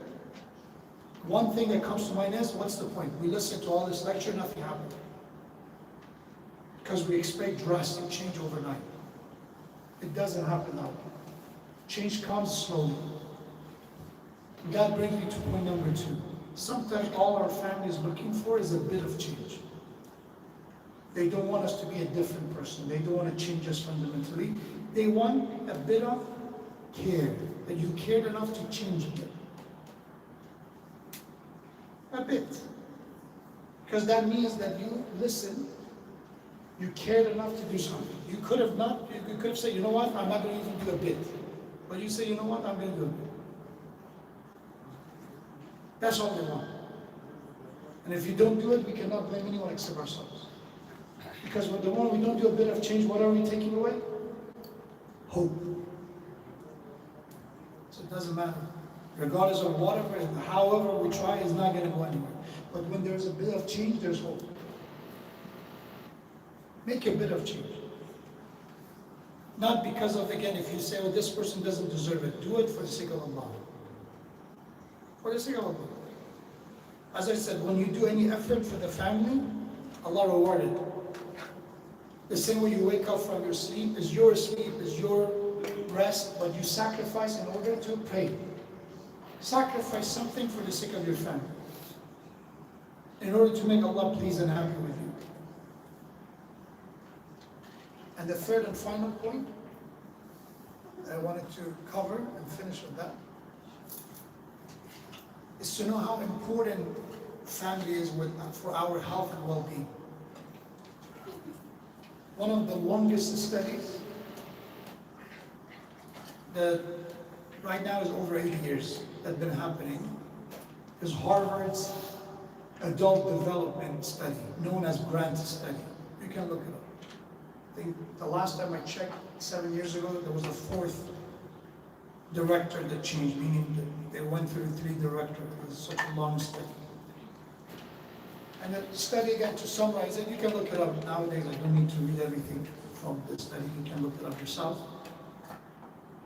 one thing that comes to mind is, what's the point? We listen to all this lecture, nothing happened. Because we expect drastic change overnight. It doesn't happen that way. Change comes slowly. That brings me to point number 2. Sometimes all our family is looking for is a bit of change. They don't want us to be a different person. They don't want to change us fundamentally. They want a bit of care, that you cared enough to change it. A bit. Because that means that you listen, you cared enough to do something. You could have said, you know what, I'm not going to even do a bit. But you say, you know what, I'm going to do a bit. That's all they want. And if you don't do it, we cannot blame anyone except ourselves. Because the moment we don't do a bit of change, what are we taking away? Hope. So it doesn't matter. Regardless of whatever, however we try, it's not going to go anywhere. But when there's a bit of change, there's hope. Make a bit of change. Not because of, again, if you say, oh, this person doesn't deserve it, do it for the sake of Allah. For the sake of Allah. As I said, when you do any effort for the family, Allah rewarded it. The same way you wake up from your sleep, is your rest, but you sacrifice in order to pray. Sacrifice something for the sake of your family. In order to make Allah pleased and happy with you. And the third and final point I wanted to cover and finish with that is to know how important family is for our health and well-being. One of the longest studies that right now is over 80 years that's been happening is Harvard's adult development study, known as grant study. You can look it up. I think the last time I checked, 7 years ago, there was a fourth director that changed, meaning that they went through 3 directors. It was such a long study. And the study, again, to summarize it, you can look it up. Nowadays, I don't need to read everything from the study. You can look it up yourself.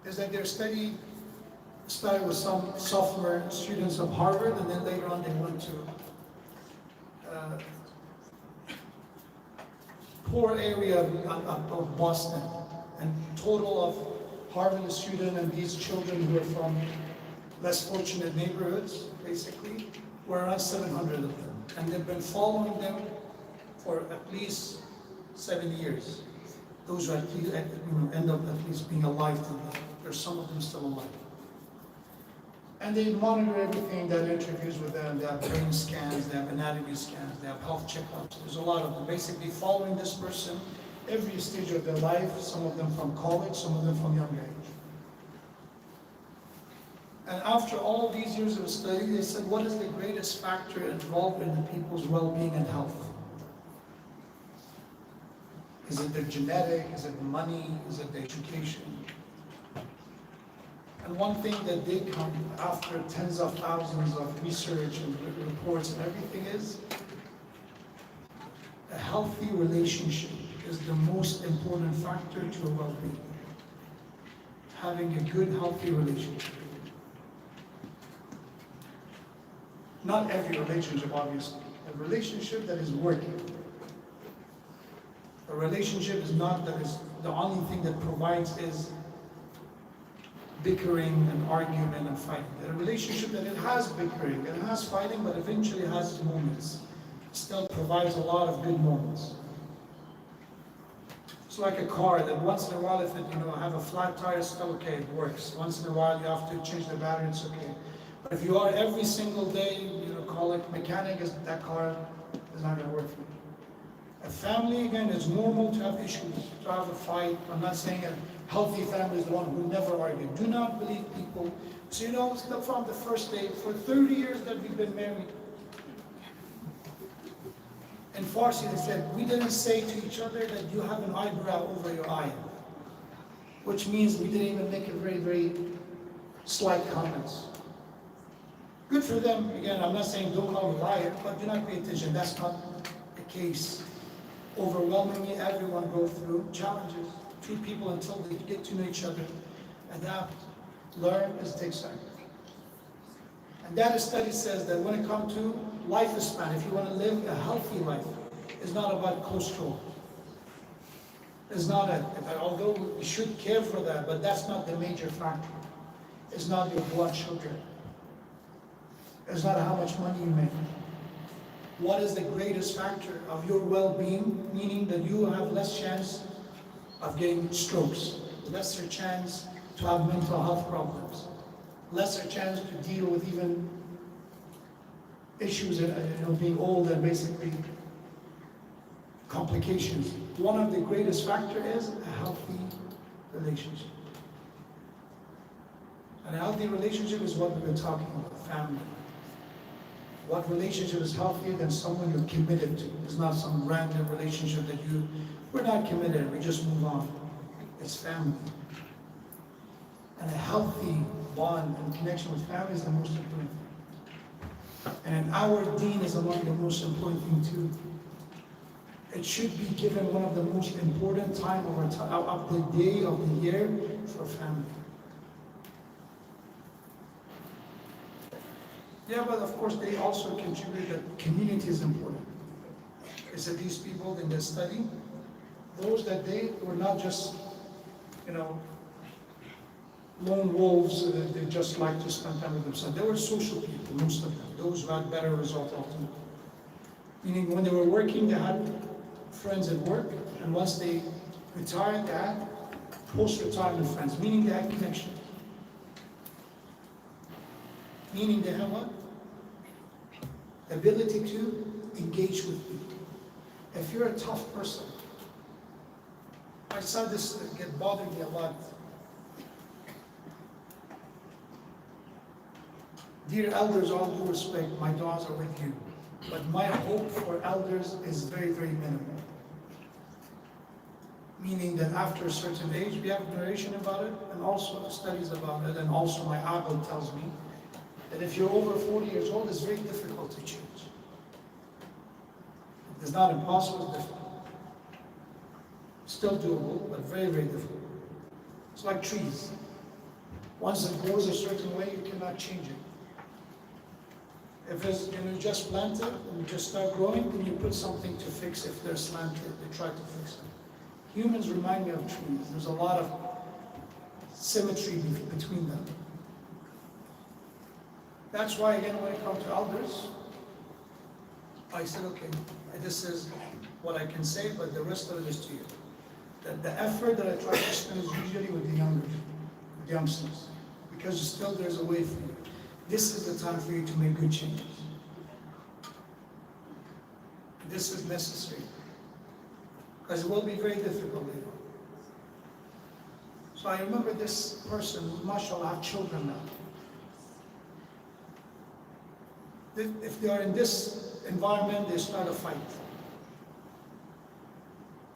Is that their study started with some sophomore students of Harvard, and then later on they went to poor area of Boston. And total of Harvard students and these children who are from less fortunate neighborhoods, basically, were around 700 of them. And they've been following them for at least 7 years. Those who at least, end up at least being alive to them. There's some of them still alive. And they monitor everything, they have interviews with them, they have brain scans, they have anatomy scans, they have health checkups. There's a lot of them. Basically following this person every stage of their life, some of them from college, some of them from young age. And after all these years of study, they said, what is the greatest factor involved in the people's well-being and health? Is it their genetic? Is it money? Is it the education? And one thing that did come after tens of thousands of research and reports and everything is a healthy relationship is the most important factor to a well-being. Having a good, healthy relationship. Not every relationship, obviously. A relationship that is working. A relationship is not that is the only thing that provides is bickering and argument and fighting. A relationship that it has bickering, it has fighting, but eventually has its moments. It still provides a lot of good moments. It's like a car that once in a while, if it have a flat tire, it's still okay, it works. Once in a while, you have to change the battery, it's okay. But if you are every single day, call it mechanic, that car is not going to work for you. A family, again, is normal to have issues, to have a fight. I'm not saying a healthy family is the one who never argue. Do not believe people. So, from the first day, for 30 years that we've been married. In Farsi, they said, we didn't say to each other that you have an eyebrow over your eye. Which means we didn't even make a very, very slight comments. Good for them. Again, I'm not saying don't call them a liar, but do not pay attention. That's not the case. Overwhelmingly, everyone goes through challenges. Treat people until they get to know each other, adapt, learn, as it takes time. And that study says that when it comes to lifespan, if you want to live a healthy life, it's not about cholesterol. It's not although we should care for that, but that's not the major factor. It's not your blood sugar. It's not how much money you make. What is the greatest factor of your well-being, meaning that you have less chance of getting strokes, lesser chance to have mental health problems, lesser chance to deal with even issues, being old and basically complications. One of the greatest factors is a healthy relationship. And a healthy relationship is what we've been talking about, family. What relationship is healthier than someone you're committed to? It's not some random relationship that we're not committed, we just move on. It's family. And a healthy bond and connection with family is the most important thing. And our deen is among the most important thing too. It should be given one of the most important time of the day of the year for family. Yeah, but of course they also contribute that community is important. It's that these people in their study, those that they were not just, lone wolves that they just like to spend time with themselves. They were social people, most of them, those who had better results ultimately. Meaning when they were working, they had friends at work, and once they retired, they had post-retirement friends, meaning they had connection. Meaning they have what? Ability to engage with people. If you're a tough person, I saw this get bothered me a lot. Dear elders, all due respect, my du'as are with you. But my hope for elders is very, very minimal. Meaning that after a certain age, we have narration about it, and also studies about it, and also my Ahmad tells me that if you're over 40 years old, it's very difficult to change. It's not impossible, it's difficult. Still doable, but very, very difficult. It's like trees. Once it grows a certain way, you cannot change it. If it's, just plant it and just start growing, then you put something to fix if they're slanted, they try to fix it. Humans remind me of trees. There's a lot of symmetry between them. That's why, again, when it comes to elders, I said, okay, this is what I can say, but the rest of it is to you. That the effort that I try to spend is usually with the youngsters, because still there's a way for you. This is the time for you to make good changes. This is necessary, because it will be very difficult later on. So I remember this person, mashallah, have children now. If they are in this environment, they start a fight.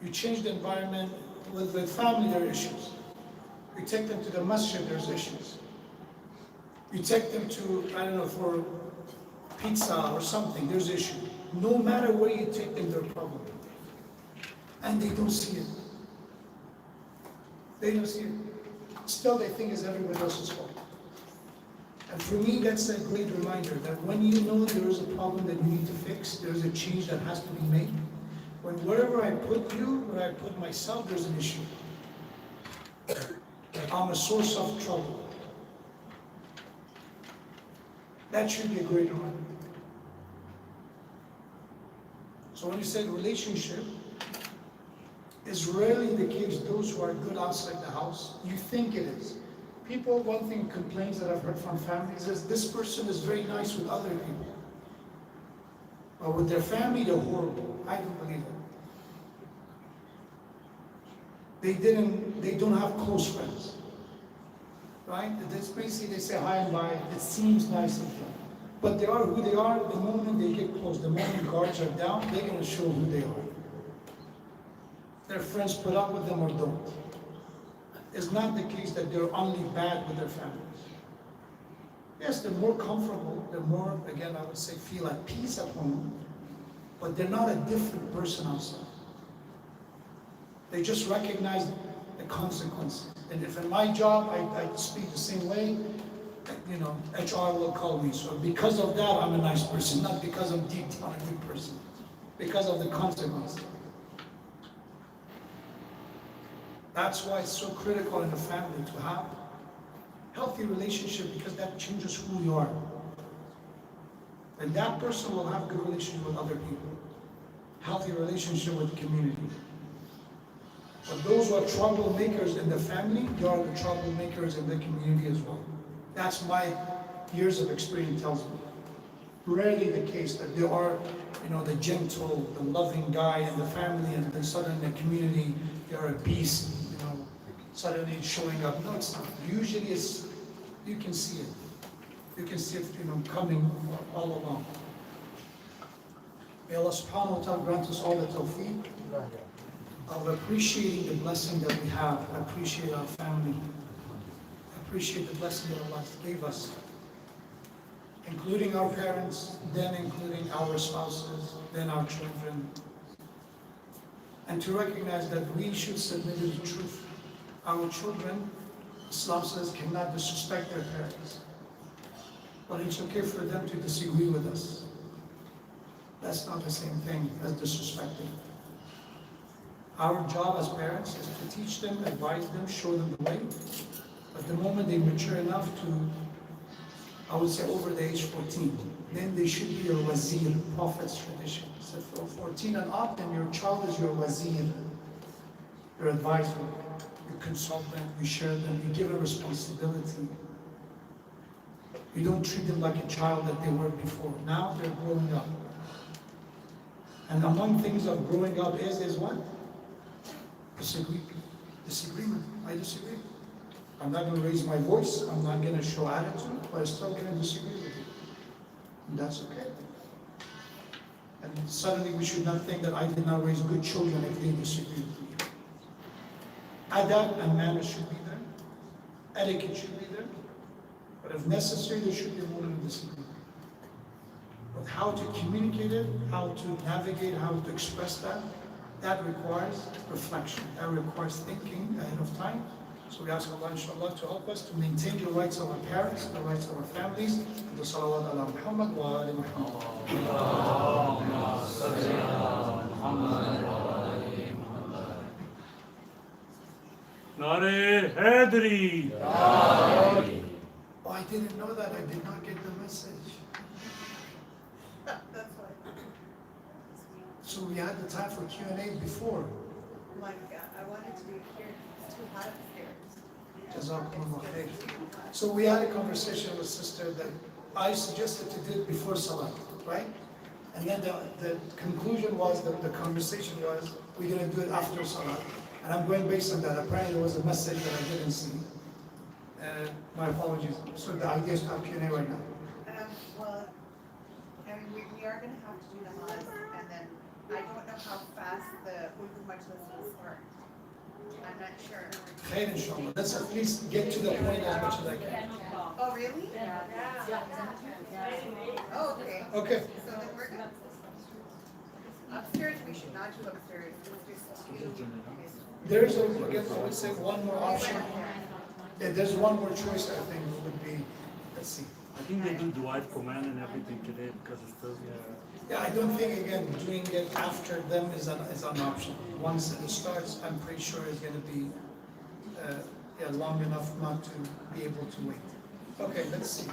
You change the environment, with family there are issues. You take them to the masjid, there's issues. You take them to, I don't know, for pizza or something, there's issue. No matter where you take them, there's a problem. And they don't see it. They don't see it. Still, they think it's everybody else's fault. And for me, that's a great reminder that when you know there is a problem that you need to fix, there's a change that has to be made. When wherever I put you, where I put myself, there's an issue. I'm a source of trouble. That should be a great reminder. So when you say relationship, is rarely the case those who are good outside the house. You think it is. People, one thing complaints that I've heard from families is this person is very nice with other people. But with their family, they're horrible. I don't believe it. They don't have close friends. Right? That's basically, they say hi and bye. It seems nice and fun. But they are who they are. The moment they get close, the moment guards are down, they're going to show who they are. Their friends put up with them or don't. It's not the case that they're only bad with their families. Yes, they're more comfortable. They're more, again, I would say, feel at peace at home. But they're not a different person outside. They just recognize the consequences. And if in my job I speak the same way, HR will call me. So because of that, I'm a nice person, not because I'm deep down a good person. Because of the consequences. That's why it's so critical in the family to have healthy relationship, because that changes who you are. And that person will have good relationship with other people. Healthy relationship with the community. But those who are troublemakers in the family, they are the troublemakers in the community as well. That's my years of experience tells me. Rarely the case that there are, the gentle, the loving guy in the family, and then suddenly in the community, they are a beast, suddenly showing up. No, it's not. Usually you can see it. You can see it, coming all along. May Allah subhanahu wa ta'ala grant us all the tawfiq of appreciating the blessing that we have, appreciate our family, appreciate the blessing that Allah gave us, including our parents, then including our spouses, then our children, and to recognize that we should submit to the truth. Our children, Islam says, cannot disrespect their parents, but it's okay for them to disagree with us. That's not the same thing as disrespecting. Our job as parents is to teach them, advise them, show them the way. But the moment they mature enough to, I would say over the age 14, then they should be your wazir, Prophet's tradition. So from 14 and up, then your child is your wazir, your advisor. You consult them, you share them, you give a responsibility. You don't treat them like a child that they were before. Now they're growing up. And among things of growing up is what? Disagreement. I disagree. I'm not going to raise my voice. I'm not going to show attitude, but I'm still going to disagree with you. And that's okay. And suddenly we should not think that I did not raise good children if they disagree with me. Adab and manners should be there. Etiquette should be there. But if necessary, there should be a moment of disagreement. But how to communicate it, how to navigate, how to express that, that requires reflection. That requires thinking ahead of time. So we ask Allah, inshallah, to help us to maintain the rights of our parents, the rights of our families, and the salawat ala Muhammad wa ali Muhammad. Nare Hedri. Oh, I didn't know that. I did not get the message. That's why. So we had the time for Q&A before. Like, I wanted to be here. It's too hot upstairs. Jazakumullah khair. So we had a conversation with sister that I suggested to do it before Salah, right? And then the conclusion was that the conversation was, we're going to do it after Salah. And I'm going based on that. Apparently there was a message that I didn't see. My apologies. So the idea is to have Q&A right now. Well, I mean, we are going to have to do the Hajj, and then I don't know how fast the Majlis will start. I'm not sure. Khair, inshallah. Let's at least get to the point as much as I can. Oh, really? Oh, okay. Okay. So then we're good. Upstairs, we should not do upstairs. It's just too. There's, again, I would say one more option. Yeah, there's one more choice I think would be, let's see. I think they do Dwight command and everything today because it's Thursday. Yeah, I don't think, again, doing it after them is an option. Once it starts, I'm pretty sure it's going to be long enough not to be able to wait. Okay, let's see.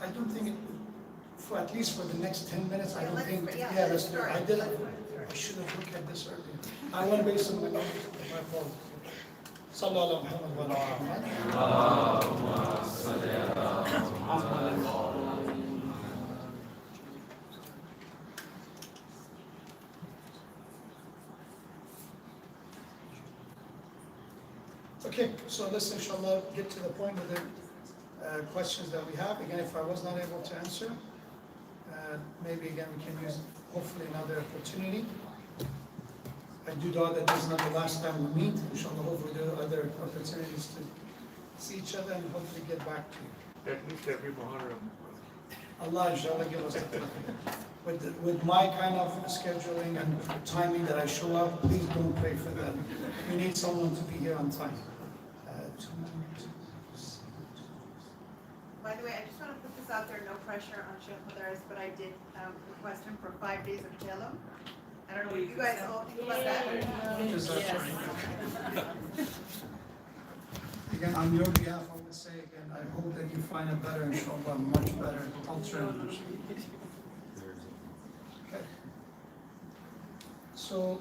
I don't think it, for at least for the next 10 minutes, I don't think, yeah, let's do it. I should have looked at this earlier. I want to base on my notes. My fault. Sallallahu alaihi Okay, so let's inshallah get to the point of the questions that we have. Again, if I was not able to answer, maybe again we can use hopefully another opportunity. I do know that this is not the last time we meet. Inshallah, hopefully there are other opportunities to see each other and hopefully get back to you. At least every Moharram. Allah inshallah give us the tawfiq. With my kind of scheduling and timing that I show up, please don't pray for that. We need someone to be here on time. By the way, I just want to put this out there, no pressure on Sheikh Modarres, but I did request him for 5 days of Jalum. I don't know what you guys all think about that. Again, on your behalf, I would say again, I hope that you find a better, inshallah, much better alternative. Okay. So,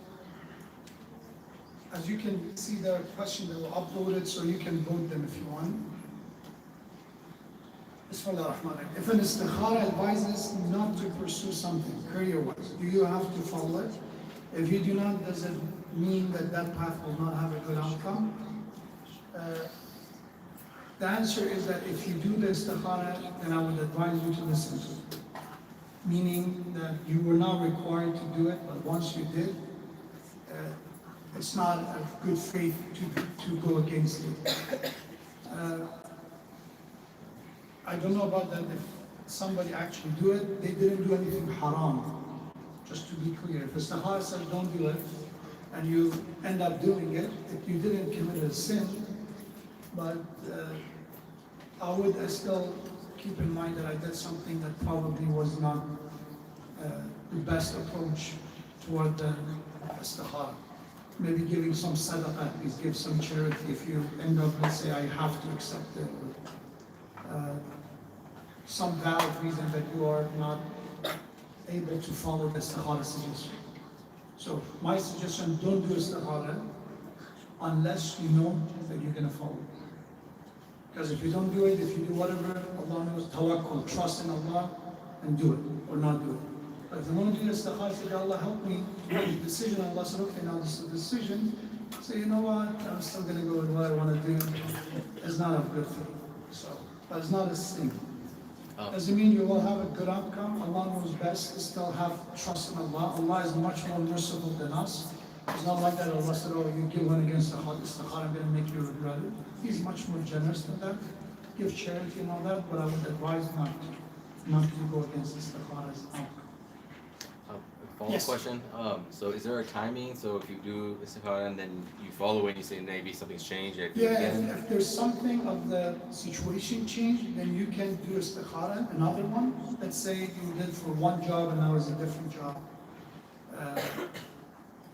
as you can see, the questions that were uploaded, so you can vote them if you want. Bismillah ar-Rahman ar-Rahim. If an istikhara advises not to pursue something career-wise, do you have to follow it? If you do not, does it mean that that path will not have a good outcome? The answer is that if you do the istikhara, then I would advise you to listen to it. Meaning that you were not required to do it, but once you did, it's not a good faith to go against it. I don't know about that. If somebody actually do it, they didn't do anything haram. Just to be clear, if istikhara says don't do it, and you end up doing it, you didn't commit a sin. But I would still keep in mind that I did something that probably was not the best approach toward the istikhara. Maybe giving some sadaqah, at least give some charity if you end up, let's say, I have to accept it. Some valid reason that you are not able to follow the istikhara suggestion. So my suggestion, don't do istikhara unless you know that you're going to follow it. Because if you don't do it, if you do whatever, Allah knows, tawakkul, trust in Allah, and do it, or not do it. But if you want to do istikhara, say, Allah help me to make a decision, Allah said, okay, now this is a decision. So you know what, I'm still going to go with what I want to do. It's not a good thing. So, but it's not a sin. Doesn't mean you will have a good outcome. Allah knows best. Still have trust in Allah. Allah is much more merciful than us. It's not like that Allah said, oh, you give one against the istikhara, I'm going to make you regret it. He's much more generous than that. Give charity and all that, but I would advise not to go against istikhara's outcome. Follow-up Yes. question. So is there a timing? So if you do istikhara and then you follow it and you say maybe something's changed, you have to do it Yeah, again? if there's something of the situation changed, then you can do istikhara, another one. Let's say you did for one job and now it's a different job.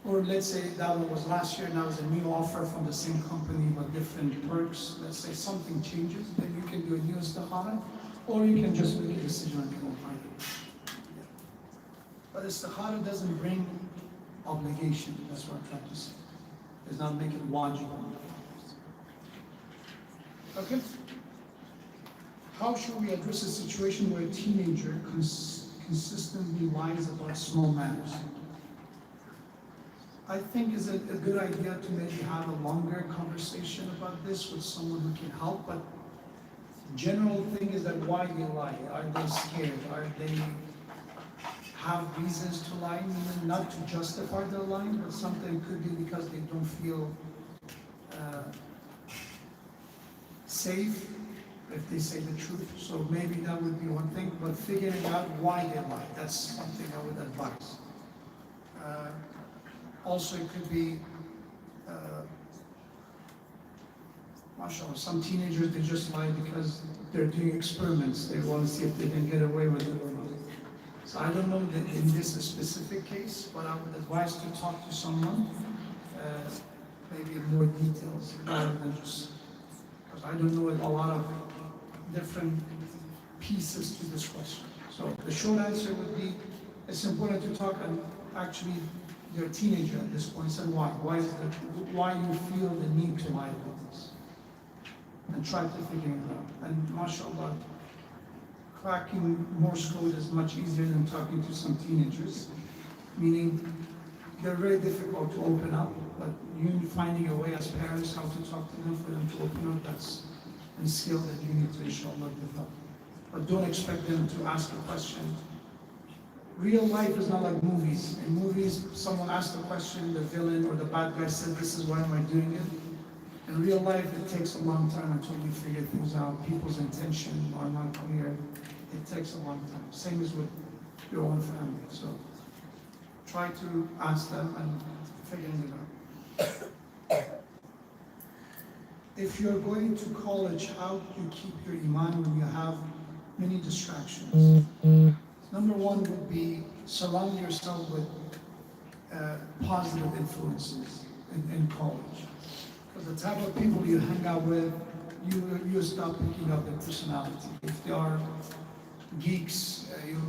Or let's say that one was last year, now it's a new offer from the same company but different perks. Let's say something changes, then you can do a new istikhara, or you can just make a decision and go find it. Yeah. But istikhara doesn't bring obligation, that's what I'm trying to say. It does not make it wajib. Okay? How should we address a situation where a teenager consistently lies about small matters? I think it's a good idea to maybe have a longer conversation about this with someone who can help, but general thing is that why they lie? Are they scared? Are they have reasons to lie? Meaning not to justify their lying, but something could be because they don't feel safe if they say the truth. So maybe that would be one thing, but figuring out why they lie, that's something I would advise. Also, it could be, mashallah, some teenagers, they just lie because they're doing experiments. They want to see if they can get away with it or not. So I don't know that in this specific case, but I would advise to talk to someone, maybe in more details, rather than just, because I don't know a lot of different pieces to this question. So the short answer would be, it's important to talk and actually you're a teenager at this point, and why? Why you feel the need to lie about this? And try to figure it out. And mashallah, cracking Morse code is much easier than talking to some teenagers, meaning they're very difficult to open up, but you finding a way as parents how to talk to them for them to open up, that's a skill that you need to inshallah develop. But don't expect them to ask a question. Real life is not like movies. In movies, someone asks a question, the villain or the bad guy said, this is why am I doing it? In real life, it takes a long time until you figure things out. People's intention are not clear. It takes a long time. Same as with your own family. So try to ask them and figure it out. If you're going to college, how do you keep your iman when you have many distractions? Number one would be surround yourself with positive influences in college. Because the type of people you hang out with, you start picking up their personality. If they are geeks, you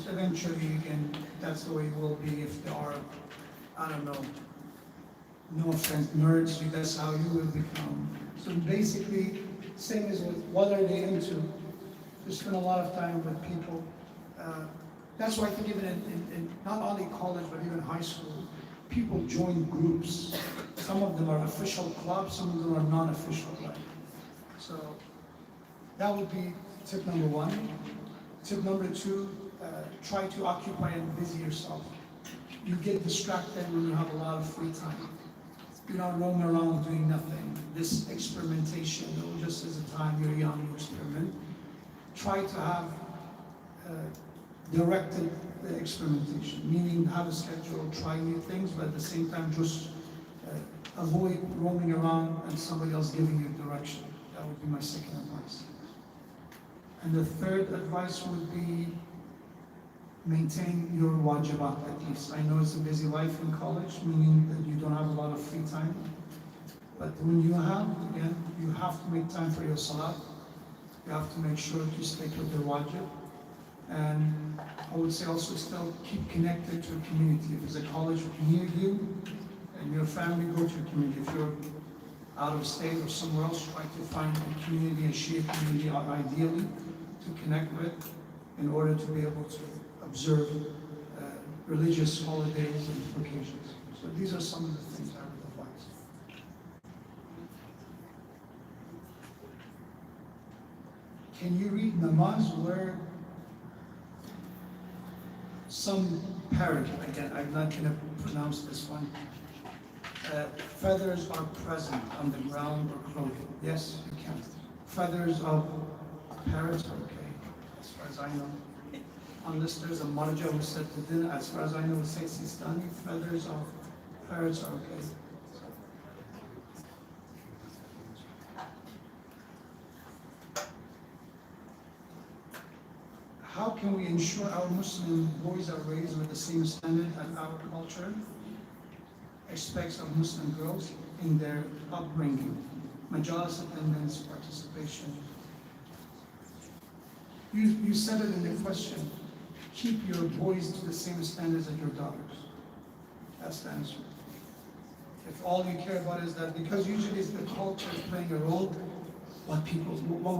eventually, again, that's the way it will be. If they are, I don't know, no offense, nerds, that's how you will become. So basically, same as with what are they into? You spend a lot of time with people. That's why I think even in not only college, but even high school, people join groups. Some of them are official clubs, some of them are non-official clubs. So that would be tip number one. Tip number two, try to occupy and busy yourself. You get distracted when you have a lot of free time. You're not roaming around doing nothing. This experimentation, just as a time you're young, you experiment. Try to have directed experimentation, meaning have a schedule, try new things, but at the same time just avoid roaming around and somebody else giving you direction. That would be my second advice. And the third advice would be maintain your wajibat at least. I know it's a busy life in college, meaning that you don't have a lot of free time. But when you have, again, you have to make time for your salat. You have to make sure to stick with the wajib. And I would say also still keep connected to a community. If there's a college near you and your family, go to a community. If you're out of state or somewhere else, try to find a community, a Shia community, ideally, to connect with in order to be able to observe religious holidays and occasions. So these are some of the things I would advise. can you read namaz where some parrot, again, I'm not going to pronounce this one, feathers are present on the ground or clothing? Yes, you can. Feathers of parrots are okay, as far as I know. Unless there's a marja who said to dinner, as far as I know, says Sistani, feathers of parrots are okay. How can we ensure our Muslim boys are raised with the same standard as our culture expects of Muslim girls in their upbringing, majalis attendance, participation? You said it in the question. Keep your boys to the same standards as your daughters. That's the answer. If all you care about is that, because usually it's the culture playing a role, what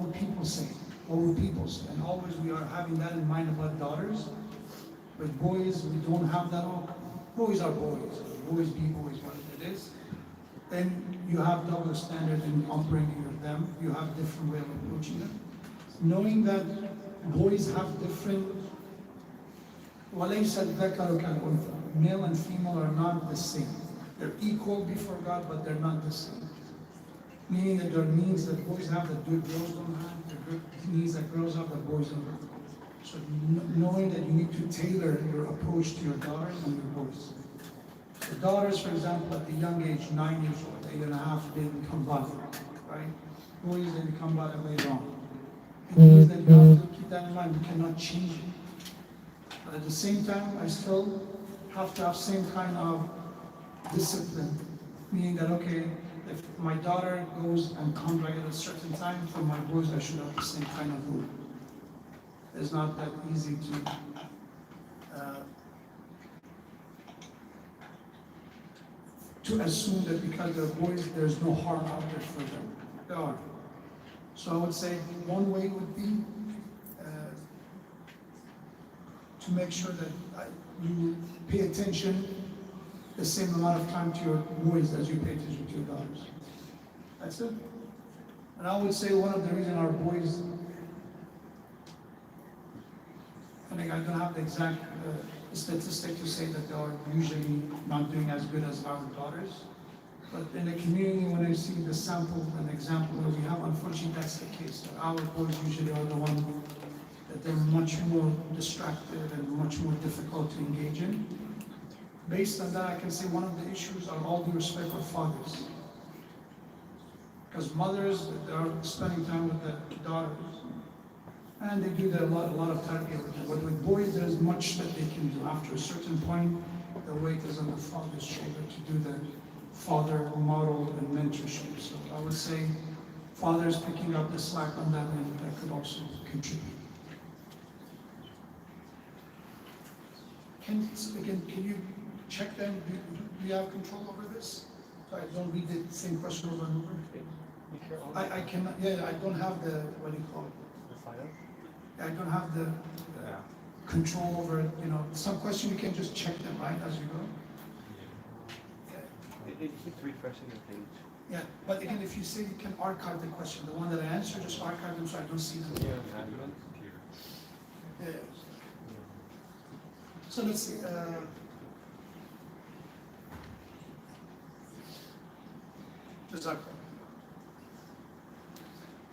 would people say? What would people say? And always we are having that in mind about daughters. With boys, we don't have that all. Boys are boys. Boys be boys, what it is. Then you have double standard in upbringing of them. You have different way of approaching them. Knowing that boys have different, وَلَيْسَ الذَّكَرُ كَالْأُنْثَى. Male and female are not the same. They're equal before God, but they're not the same. Meaning that there are needs that boys have that good girls don't have, there are good needs that girls have that boys don't have. So knowing that you need to tailor your approach to your daughters and your boys. The daughters, for example, at the young age, 9 years old, 8.5, they become violent, right? Boys, they become violent later on. And that you have to keep that in mind, we cannot change it. But at the same time, I still have to have same kind of discipline, meaning that, okay, if my daughter goes and comes back at a certain time, for my boys, I should have the same kind of rule. It's not that easy to assume that because they're boys, there's no harm out there for them. There are. So I would say one way would be to make sure that you pay attention the same amount of time to your boys as you pay attention to your daughters. That's it. And I would say one of the reasons our boys, I think I don't have the exact statistic to say that they are usually not doing as good as our daughters. But in the community, when I see the sample and example that we have, unfortunately that's the case. That our boys usually are the ones that they're much more distracted and much more difficult to engage in. Based on that, I can say one of the issues are all due respect for fathers. Because mothers, they are spending time with their daughters. And they do a lot of tarbiyah with them. But with boys, there's much that they can do. After a certain point, the weight is on the father's shoulder to do the father model and mentorship. So I would say fathers picking up the slack on that end, that could also contribute. Can you check them? Do you have control over this? So I don't read the same question over and over. I cannot, yeah, I don't have the, what do you call it? The file? Yeah, I don't have the control over it. You know, some question you can just check them, right, as you go. It keeps refreshing the page. Yeah, but again, if you say you can archive the question, the one that I answered, just archive them so I don't see them. Yeah. So let's see.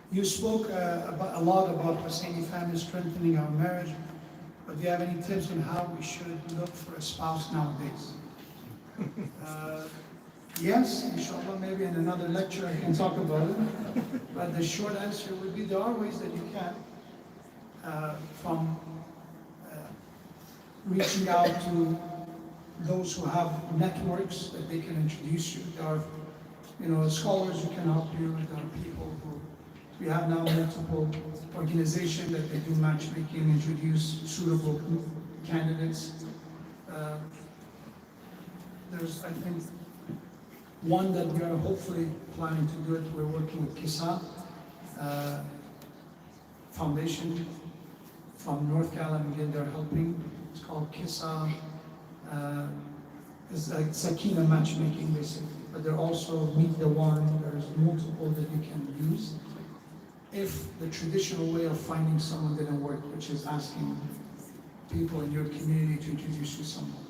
You spoke a lot about Husseini family strengthening our marriage, but do you have any tips on how we should look for a spouse nowadays? Yes, inshallah, maybe in another lecture I can talk about it. But the short answer would be there are ways that you can, from reaching out to those who have networks that they can introduce you. There are, scholars who can help you. There are people who, we have now multiple organizations that they do matchmaking, introduce suitable candidates. There's, I think, one that we are hopefully planning to do it. We're working with Kisa Foundation from North Carolina. Again, they're helping. It's called Kisa. It's like Sakina matchmaking, basically. But they're also Meet the One. There's multiple that you can use. if the traditional way of finding someone didn't work, which is asking people in your community to introduce you to someone.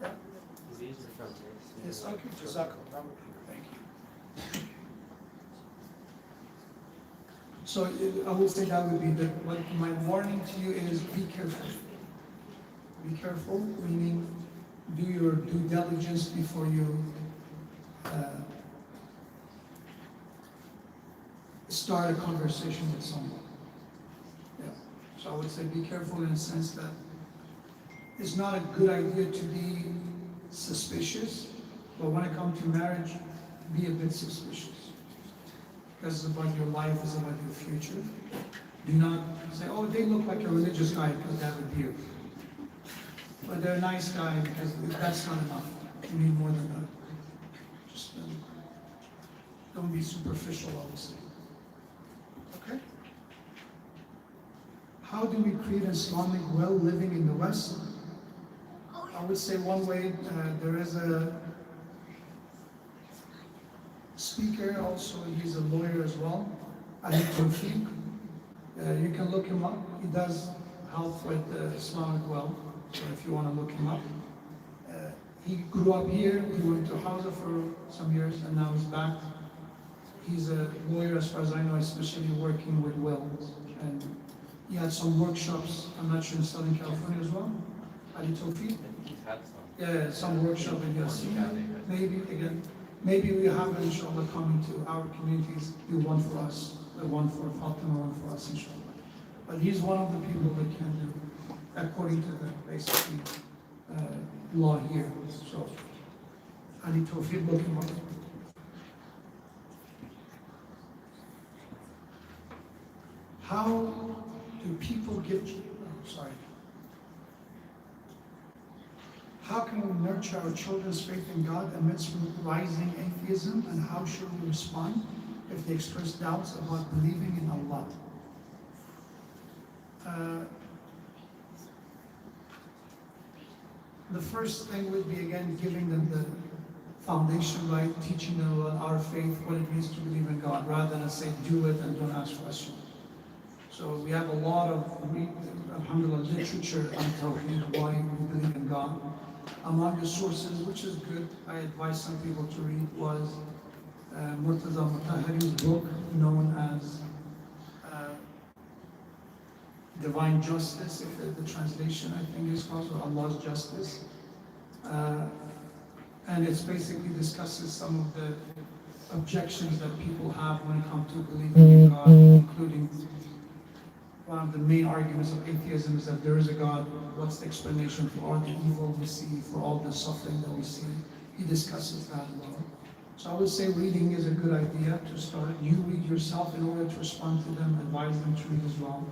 Yeah? Yes, okay, Jazakallah. Thank you. So I would say that would be what my warning to you is: be careful. Be careful, meaning do your due diligence before you start a conversation with someone. Yeah. So I would say be careful in the sense that it's not a good idea to be suspicious, but when it comes to marriage, be a bit suspicious. Because it's about your life, it's about your future. Do not say, oh, they look like a religious guy because they have a beard. But they're a nice guy because that's not enough. You need more than that. Just don't be superficial, I would say. Okay? How do we create Islamic well living in the West? I would say one way, there is a speaker, also he's a lawyer as well, Ahmad. You can look him up. He does help with Islamic well, so if you want to look him up. He grew up here, he went to Hausa for some years, and now he's back. He's a lawyer, as far as I know, especially working with wills. And he had some workshops, I'm not sure, in Southern California as well. Ali Tawfiq? Yeah, some workshop in Yasin. Maybe we have, inshallah, coming to our communities, do one for us, one for Fatima, one for us, inshallah. But he's one of the people that can do, according to the basically law here. So, Ali Tawfiq, look him up. How do people get, How can we nurture our children's faith in God amidst rising atheism, and how should we respond if they express doubts about believing in Allah? The first thing would be, again, giving them the foundation right, teaching them about our faith, what it means to believe in God, rather than say, do it and don't ask questions. So we have a lot of, alhamdulillah, literature on Tawheed, why we believe in God. Among the sources, which is good, I advise some people to read, was Murtaza Mutahhari's book known as Divine Justice, if the translation I think is called, or Allah's Justice. And it basically discusses some of the objections that people have when it comes to believing in God, including one of the main arguments of atheism is that there is a God. What's the explanation for all the evil we see, for all the suffering that we see? He discusses that a lot. So I would say reading is a good idea to start. You read yourself in order to respond to them, advise them to read as well.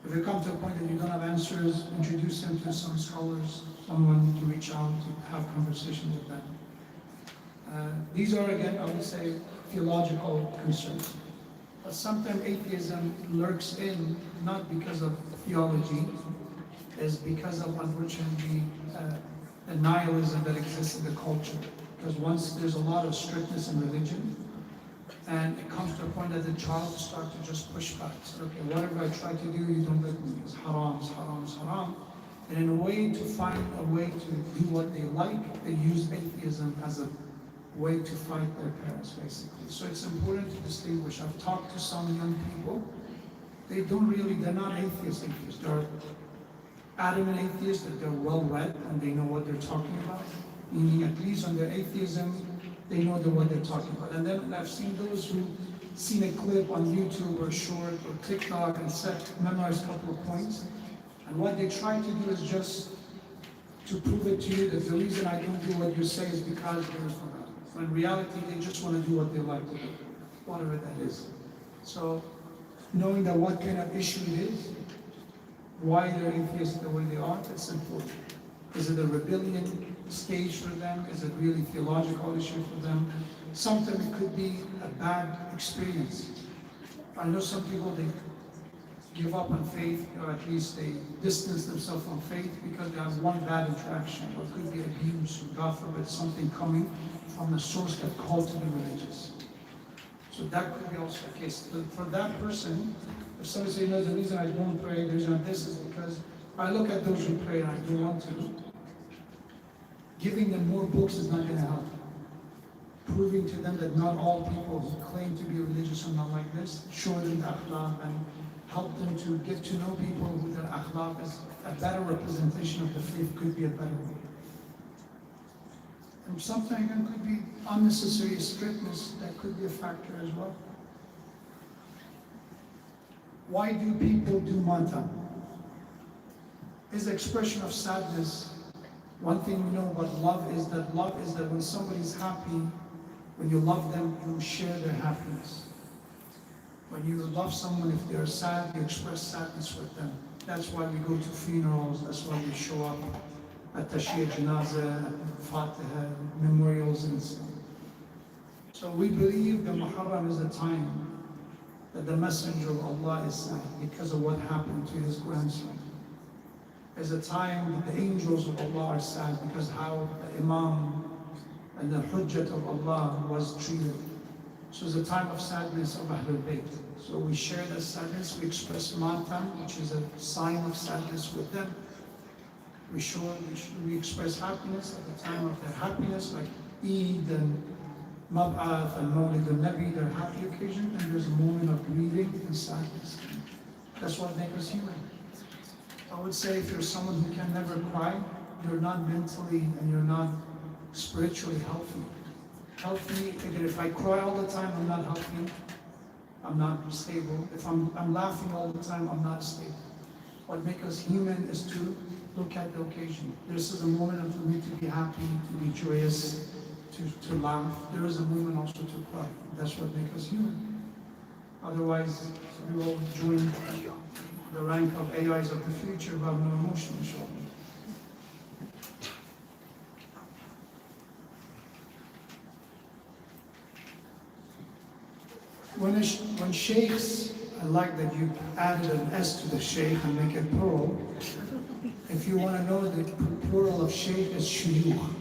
If you come to a point that you don't have answers, introduce them to some scholars, someone to reach out, to have conversation with them. These are, again, I would say, theological concerns. But sometimes atheism lurks in, not because of theology, is because of, unfortunately, the nihilism that exists in the culture. Because once there's a lot of strictness in religion, and it comes to a point that the child starts to just push back. So, okay, whatever I try to do, you don't let me. It's haram, it's haram, it's haram. And in a way to find a way to do what they like, they use atheism as a way to fight their parents, basically. So it's important to distinguish. I've talked to some young people. They're not atheists. They're adamant atheists, that they're well-read and they know what they're talking about. Meaning, at least on their atheism, they know what they're talking about. And then I've seen those who've seen a clip on YouTube or short or TikTok and memorize a couple of points. And what they try to do is just to prove it to you that the reason I don't do what you say is because they're from God. When in reality, they just want to do what they like to do, whatever that is. So, knowing that what kind of issue it is, why they're atheists the way they are, that's important. Is it a rebellion stage for them? Is it really a theological issue for them? Sometimes it could be a bad experience. I know some people, they give up on faith, or at least they distance themselves from faith because they have one bad interaction, or it could be abuse, or God forbid, something coming from a source that called to be religious. So that could be also the case. But for that person, if somebody says, no, the reason I don't pray, the reason this is because I look at those who pray and I don't want to. Giving them more books is not going to help. Proving to them that not all people who claim to be religious are not like this, show them the akhlaq and help them to get to know people who their akhlaq is a better representation of the faith could be a better way. And sometimes it could be unnecessary strictness, that could be a factor as well. Why do people do matam? Is expression of sadness. One thing we know about love is that when somebody's happy, when you love them, you share their happiness. When you love someone, if they're sad, you express sadness with them. That's why we go to funerals, that's why we show up at Tashiyah Janazah, Fatiha, memorials and so on. So we believe that Moharram is a time that the Messenger of Allah is sad because of what happened to his grandson. It's a time that the angels of Allah are sad because how the Imam and the Hujjat of Allah was treated. So it's a time of sadness of Ahlul Bayt. So we share that sadness, we express matam, which is a sign of sadness with them. We express happiness at the time of their happiness, like Eid and Mab'ath and Mawlid al-Nabi, their happy occasion, and there's a moment of grieving and sadness. That's what makes us human. I would say if you're someone who can never cry, you're not mentally and you're not spiritually healthy. Healthy, again, if I cry all the time, I'm not healthy, I'm not stable. If I'm laughing all the time, I'm not stable. What makes us human is to look at the occasion. This is a moment for me to be happy, to be joyous, to laugh. There is a moment also to cry. That's what makes us human. Otherwise, we will join the rank of AIs of the future who have no emotion, inshallah. When sheikhs, I like that you added an S to the sheikh and make it plural. If you want to know, the plural of sheikh is shuyukh.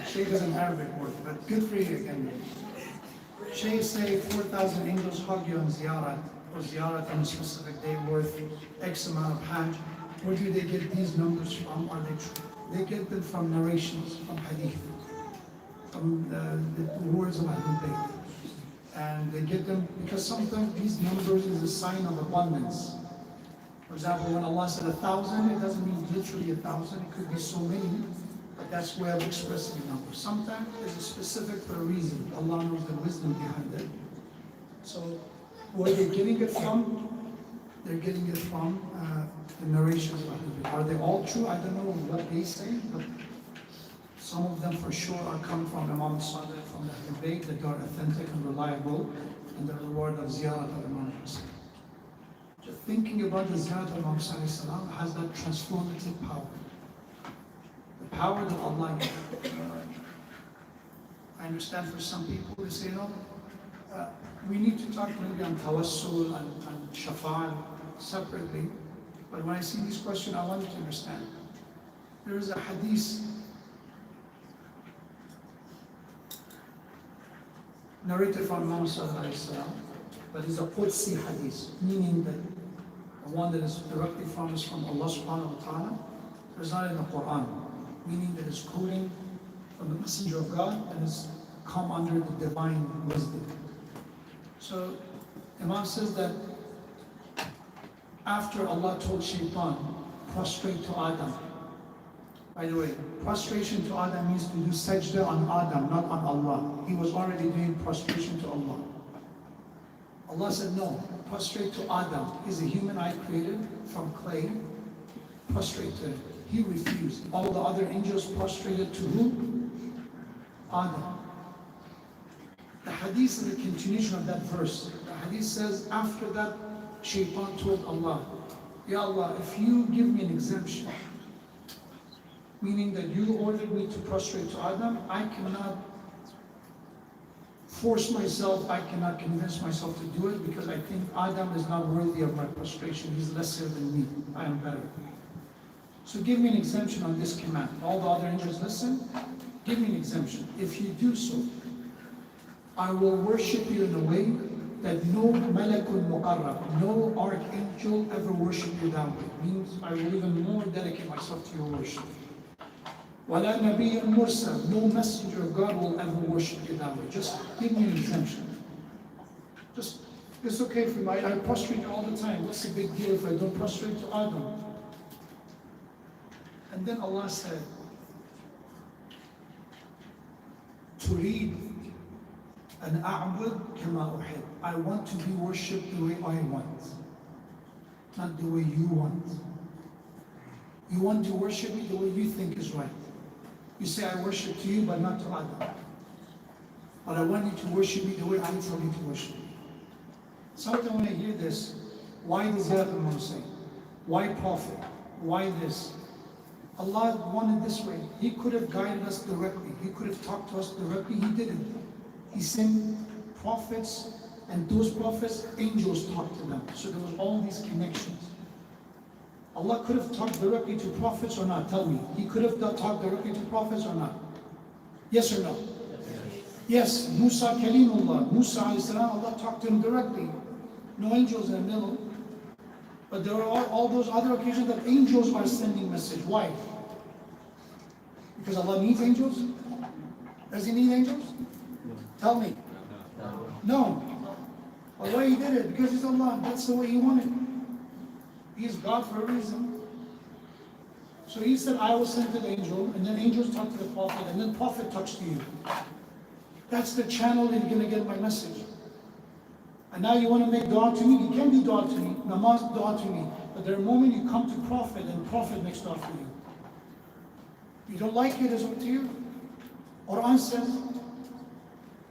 Sheikh is an Arabic word, but good for you again. Sheikhs say 4,000 angels hug you on ziyarat, or ziyarat on a specific day worth X amount of hajj. Where do they get these numbers from? Are they true? They get them from narrations, from hadith, from the words of Ahlul Bayt. And they get them because sometimes these numbers is a sign of abundance. For example, when Allah said 1,000, it doesn't mean literally 1,000, it could be so many, but that's way of expressing a number. Sometimes it's specific for a reason. Allah knows the wisdom behind it. So where they're getting it from, they're getting it from the narrations of Ahlul Bayt. Are they all true? I don't know what they say, but some of them for sure are coming from Imam Salih, from the Ahlul Bayt, that are authentic and reliable, and the reward of ziyarat of Imam Hussain. Just thinking about the ziyarat of Imam Salih has that transformative power. The power that Allah gives. I understand for some people, they say, no, we need to talk maybe on tawassul and shafa'ah separately, but when I see this question, I want you to understand. There is a hadith narrated from Imam Sallallahu, but it's a Qudsi hadith, meaning that the one that is directly from us from Allah subhanahu wa ta'ala, it's not in the Quran, meaning that it's quoting from the Messenger of God and it's come under the divine wisdom. So Imam says that after Allah told Shaitan, prostrate to Adam. By the way, prostration to Adam means to do sajda on Adam, not on Allah. He was already doing prostration to Allah. Allah said, no, prostrate to Adam. He's a human I created from clay. Prostrate to him. He refused. All the other angels prostrated to who? Adam. The hadith is the continuation of that verse. The hadith says, after that, Shaitan told Allah, Ya Allah, if you give me an exemption, meaning that you ordered me to prostrate to Adam, I cannot force myself, I cannot convince myself to do it because I think Adam is not worthy of my prostration. He's lesser than me. I am better. So give me an exemption on this command. All the other angels listen, give me an exemption. If you do so, I will worship you in a way that no malakul muqarrab, no archangel ever worship you that way. Means I will even more dedicate myself to your worship. وَلَا نَبِيٌّ مُرْسَلٌ, no messenger of God will ever worship you that way. Just give me an exemption. Just, it's okay for me. I prostrate all the time. What's the big deal if I don't prostrate to Adam? And then Allah said, تُرِيد أَنْ أَعْبُدْ كَمَا أُحِبْ. I want to be worshipped the way I want, not the way you want. You want to worship me the way you think is right. You say, I worship to you, but not to Allah. But I want you to worship me the way I tell you to worship me. Sometimes when I hear this, why does that happen, I'm saying? Why prophet? Why this? Allah wanted this way. He could have guided us directly. He could have talked to us directly. He didn't. He sent prophets, and those prophets, angels talked to them. So there was all these connections. Allah could have talked directly to prophets or not? Tell me. He could have talked directly to prophets or not? Yes or no? Yes. Musa Kalimullah. Musa alayhi salam, Allah talked to him directly. No angels in the middle. But there are all those other occasions that angels are sending message. Why? Because Allah needs angels? Does He need angels? Tell me. No. But why He did it? Because He's Allah. That's the way He wanted. He is God for a reason. So He said, I will send an angel, and then angels talk to the prophet, and then prophet talks to you. That's the channel that you're going to get my message. And now you want to make dua to me? You can do dua to me, namaz dua to me. But there are moments you come to prophet, and prophet makes dua for you. You don't like it, it's up to you. Quran says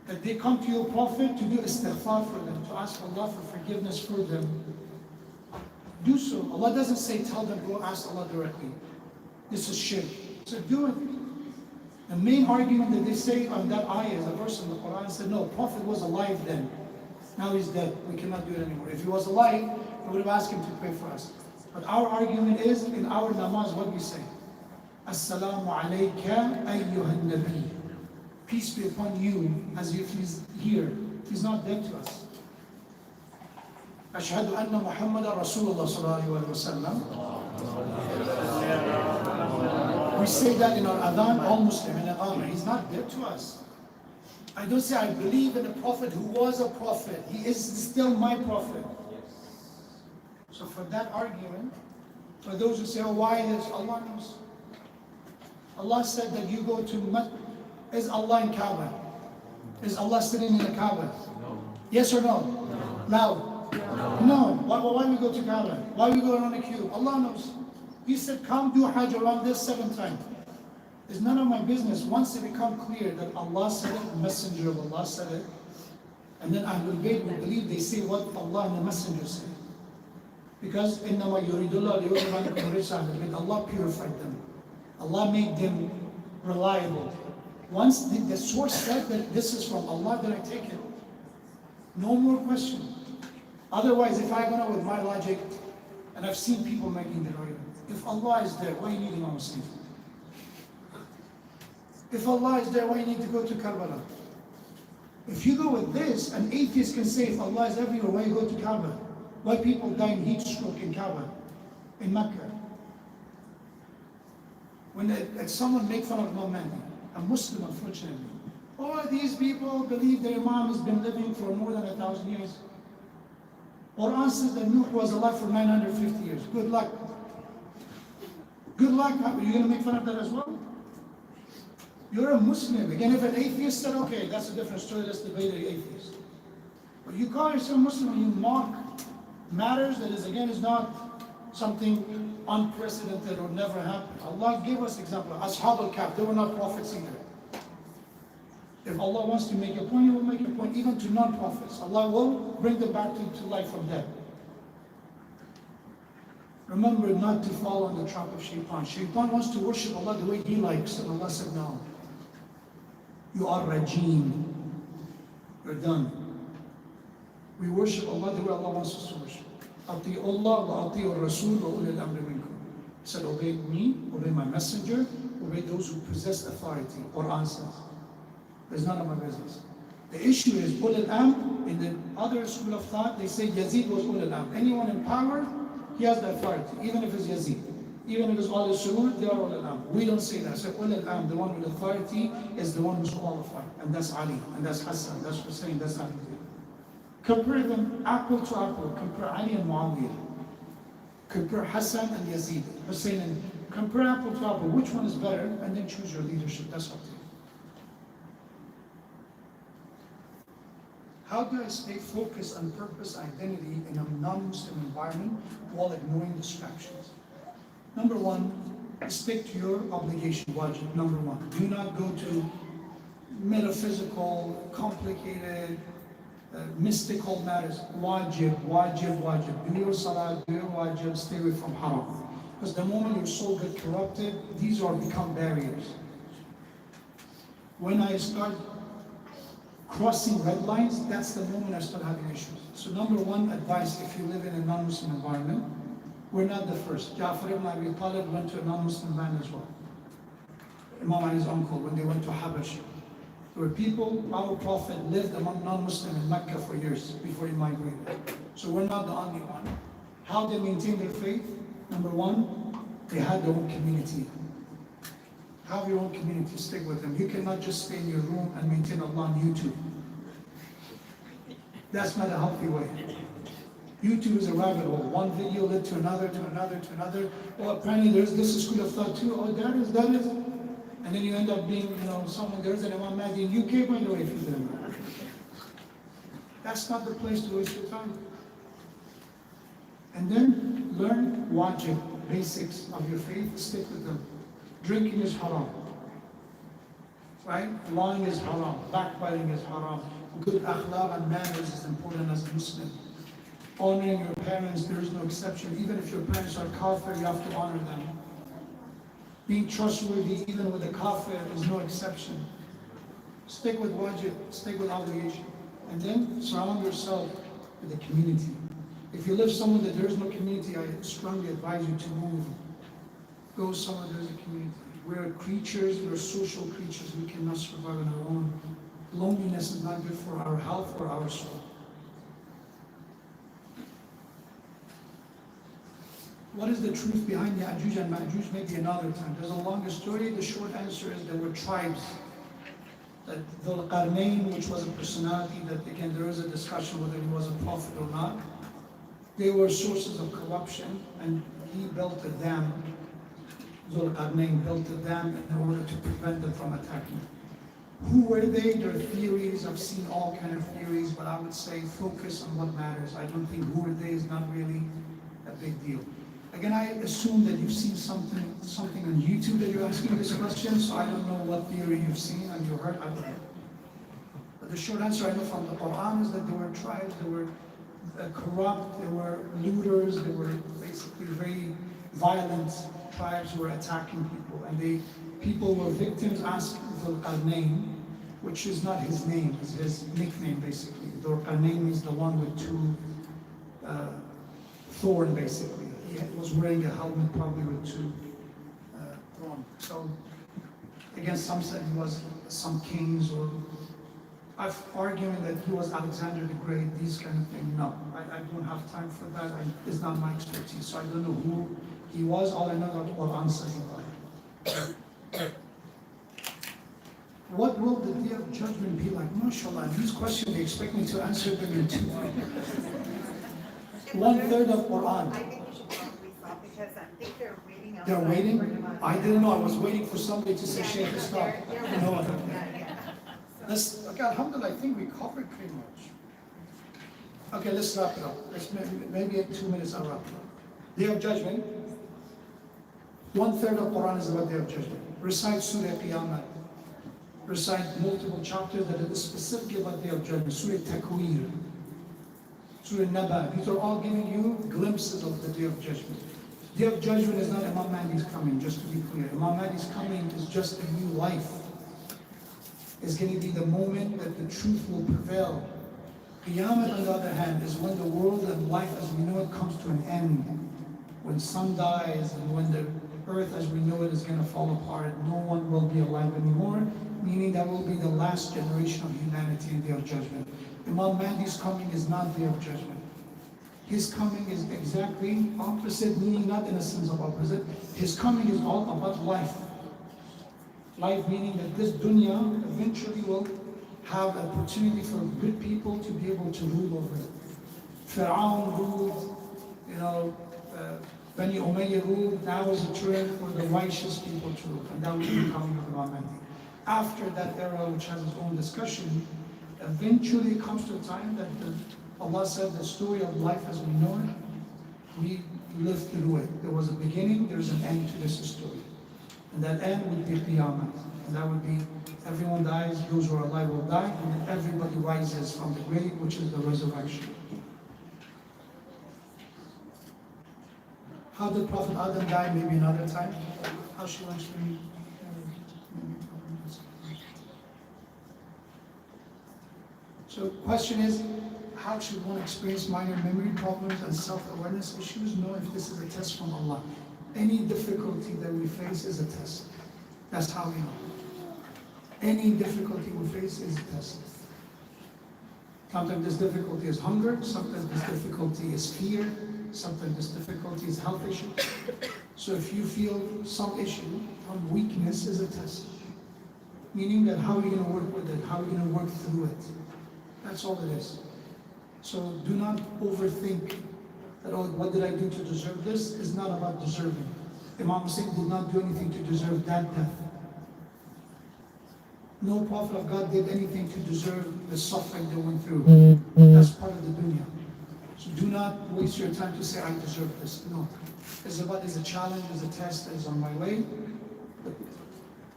that they come to your prophet to do istighfar for them, to ask Allah for forgiveness for them. Do so. Allah doesn't say, tell them, go ask Allah directly. This is shirk. So do it. The main argument that they say on that ayah is a verse in the Quran said, no, Prophet was alive then. Now he's dead. We cannot do it anymore. If he was alive, we would have asked him to pray for us. But our argument is, in our namaz, what we say? Assalamu alayka ayyuhan nabi. Peace be upon you, as if he's here. He's not dead to us. Ashhadu anna Muhammadan Rasulullah sallallahu alayhi wa sallam. We say that in our adhan, all Muslim in Iqamah. He's not dead to us. I don't say I believe in a prophet who was a prophet. He is still my prophet. So for that argument, for those who say, oh, why this? Allah knows. Allah said that you go to is Allah in Kaaba? Is Allah sitting in the Kaaba? No. Yes or no? No. Loud. No. Why we go to Kaaba? Why we go around the cube? Allah knows. He said, come do Hajj around this 7 times. It's none of my business. Once it becomes clear that Allah said it, the Messenger of Allah said it, and then Ahlul Bayt will believe they say what Allah and the Messenger say. Because إِنَّمَا يُرِيدُ اللَّهُ لِيُذْهِبَ عَنْكُمُ الرِّجْسَ أَهْلَ الْبَيْتِ. Allah purified them. Allah made them reliable. Once the source said that this is from Allah, then I take it. No more question. Otherwise, if I go on with my logic, and I've seen people making the argument, if Allah is there, why are you needing Imam Hussein? If Allah is there, why you need to go to Karbala? If you go with this, an atheist can say, if Allah is everywhere, why you go to Kaaba? Why people die in heat stroke in Kaaba, in Mecca? When someone make fun of Imam Mahdi, a Muslim unfortunately, oh, these people believe their Imam has been living for more than 1,000 years. Quran says that Nuh was alive for 950 years. Good luck. Good luck. Are you going to make fun of that as well? You're a Muslim. Again, if an atheist said, okay, that's a different story, let's debate the atheist. But you call yourself Muslim and you mock matters that is not something unprecedented or never happened. Allah gave us example. Ashab al-Kahf, they were not prophets either. If Allah wants to make a point, He will make a point even to non-prophets. Allah will bring them back to life from death. Remember not to fall on the trap of Shaitan. Shaitan wants to worship Allah the way he likes, and Allah said no. You are rajim. You're done. We worship Allah the way Allah wants us to worship. Ati'u Allah wa ati'u Rasul wa ulil amri minkum. He said, obey me, obey my messenger, obey those who possess authority. Quran says. It's none of my business. The issue is Ulul Amr. In the other school of thought, they say Yazid was Ulul Amr. Anyone in power, he has the authority, even if it's Yazid. Even if it's all the Surur, they are Ulul Amr. We don't say that. So Ulul Amr, the one with authority, is the one who's qualified. And that's Ali, and that's Hassan, that's Hussein, that's Ali. Compare them apple to apple. Compare Ali and Muawiyah. Compare Hassan and Yazid, Hussein and compare apple to apple. Which one is better? And then choose your leadership. That's up to you. How do I stay focused on purpose, identity in a non-Muslim environment while ignoring distractions? Number one, stick to your obligation, wajib. Number one, do not go to metaphysical, complicated, mystical matters. Wajib, wajib, wajib. Do your salah, do your wajib, stay away from haram. Because the moment your soul gets corrupted, these are become barriers. When I start crossing red lines, that's the moment I start having issues. So number one advice, if you live in a non-Muslim environment, we're not the first. Ja'far ibn Abi Talib went to a non-Muslim land as well. Imam Ali's uncle, when they went to Habash. There were people, our Prophet lived among non-Muslims in Mecca for years before he migrated. So we're not the only one. How they maintain their faith? Number one, they had their own community. Have your own community, stick with them. You cannot just stay in your room and maintain Allah on YouTube. That's not a healthy way. YouTube is a rabbit hole. One video led to another, to another, to another. Oh, apparently there's this school of thought too. Oh, that is. And then you end up being, someone, there's an Imam Mahdi in UK, by the way, if you didn't know. That's not the place to waste your time. And then learn wajib, basics of your faith, stick with them. Drinking is haram, right? Lying is haram, backbiting is haram. Good akhlaq and manners is important as a Muslim. Honoring your parents, there is no exception. Even if your parents are kafir, you have to honor them. Being trustworthy, even with a kafir, is no exception. Stick with wajib, stick with obligation. And then surround yourself with a community. If you live somewhere that there is no community, I strongly advise you to move. Go somewhere there's a community. We're creatures, we're social creatures. We cannot survive on our own. Loneliness is not good for our health or our soul. What is the truth behind Ya'juj and Ma'juj? Maybe another time. There's a longer story. The short answer is there were tribes. That Dhul Qarnayn, which was a personality that, again, there is a discussion whether he was a prophet or not. They were sources of corruption, and he built a dam. Dhul Qarnayn built a dam in order to prevent them from attacking. Who were they? There are theories. I've seen all kind of theories, but I would say focus on what matters. I don't think who were they is not really a big deal. Again, I assume that you've seen something on YouTube that you're asking this question, so I don't know what theory you've seen and you heard. I don't know. But the short answer I know from the Quran is that there were tribes, there were corrupt, there were looters, there were basically very violent tribes who were attacking people, and people were victims. Asked Dhul Qarnayn, which is not his name, it's his nickname basically. Dhul Qarnayn means the one with two thorns basically. He was wearing a helmet probably with two thorns. So again, some said he was some kings, or I've arguing that he was Alexander the Great, these kind of things. No, I don't have time for that. It's not my expertise, so I don't know who he was. All I know that Quran says about him. What will the day of judgment be like? MashaAllah, these questions, they expect me to answer them in 2 minutes. 1/3 of Quran. I think we should probably stop because I think they're waiting outside. They're waiting? I didn't know. I was waiting for somebody to say Sheikh, stop. No other. Let's, okay, Alhamdulillah, I think we covered pretty much. Okay, let's wrap it up. Maybe in 2 minutes I'll wrap it up. Day of Judgment. 1/3 of Quran is about Day of Judgment. Recite Surah Qiyamah. Recite multiple chapters that are specifically about Day of Judgment. Surah Takwir. Surah Naba. These are all giving you glimpses of the Day of Judgment. Day of Judgment is not Imam Mahdi's coming, just to be clear. Imam Mahdi's coming is just a new life. It's going to be the moment that the truth will prevail. Qiyamah, on the other hand, is when the world and life as we know it comes to an end. When sun dies and when the earth as we know it is going to fall apart. No one will be alive anymore, meaning that will be the last generation of humanity in the Day of Judgment. Imam Mahdi's coming is not Day of Judgment. His coming is exactly opposite, meaning not in a sense of opposite. His coming is all about life. Life meaning that this dunya eventually will have opportunity for good people to be able to rule over it. Fir'aun ruled, Bani Umayyah ruled. Now is a turn for the righteous people to rule, and that will be the coming of Imam Mahdi. After that era, which has its own discussion, eventually it comes to a time that Allah said the story of life as we know it, we live through it. There was a beginning, there's an end to this story. And that end would be Qiyamah. And that would be everyone dies, those who are alive will die, and then everybody rises from the grave, which is the resurrection. How did Prophet Adam die? Maybe another time. How she wants to be. So question is, how should one experience minor memory problems and self-awareness issues? Know if this is a test from Allah. Any difficulty that we face is a test. That's how we know. Any difficulty we face is a test. Sometimes this difficulty is hunger, sometimes this difficulty is fear, sometimes this difficulty is health issue. So if you feel some issue, some weakness is a test. Meaning that how are you going to work with it? How are you going to work through it? That's all it is. So do not overthink that, oh, what did I do to deserve this? It's not about deserving. Imam Hussein did not do anything to deserve that death. No prophet of God did anything to deserve the suffering they went through. That's part of the dunya. So do not waste your time to say, I deserve this. No. It's about, it's a challenge, it's a test, it's on my way.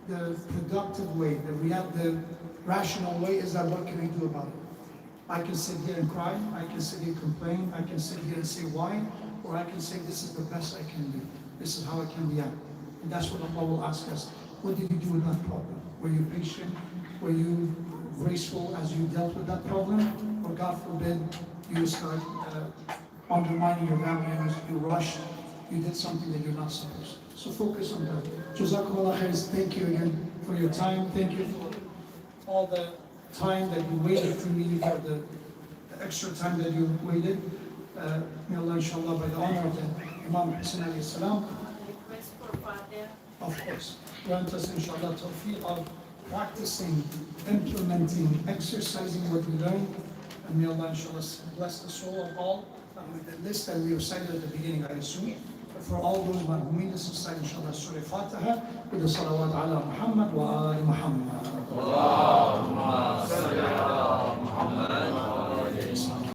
The productive way, the rational way is that what can I do about it? I can sit here and cry, I can sit here and complain, I can sit here and say why, or I can say this is the best I can do. This is how I can react. And that's what Allah will ask us. What did you do with that problem? Were you patient? Were you graceful as you dealt with that problem? Or God forbid, you start undermining your values, you rushed, you did something that you're not supposed to. So focus on that. Jazakumullah khair. Thank you again for your time. Thank you for all the time that you waited for me, for the extra time that you waited. May Allah, inshallah, by the honor of the Imam Hussein alayhi salam, of course, grant us, inshallah, tawfiq of practicing, implementing, exercising what we learn. And may Allah, inshallah, bless the soul of all. With the list that we recited at the beginning, I assume. For all those who this recite, inshallah, Surah Fatiha with the salawat ala Muhammad wa alihi.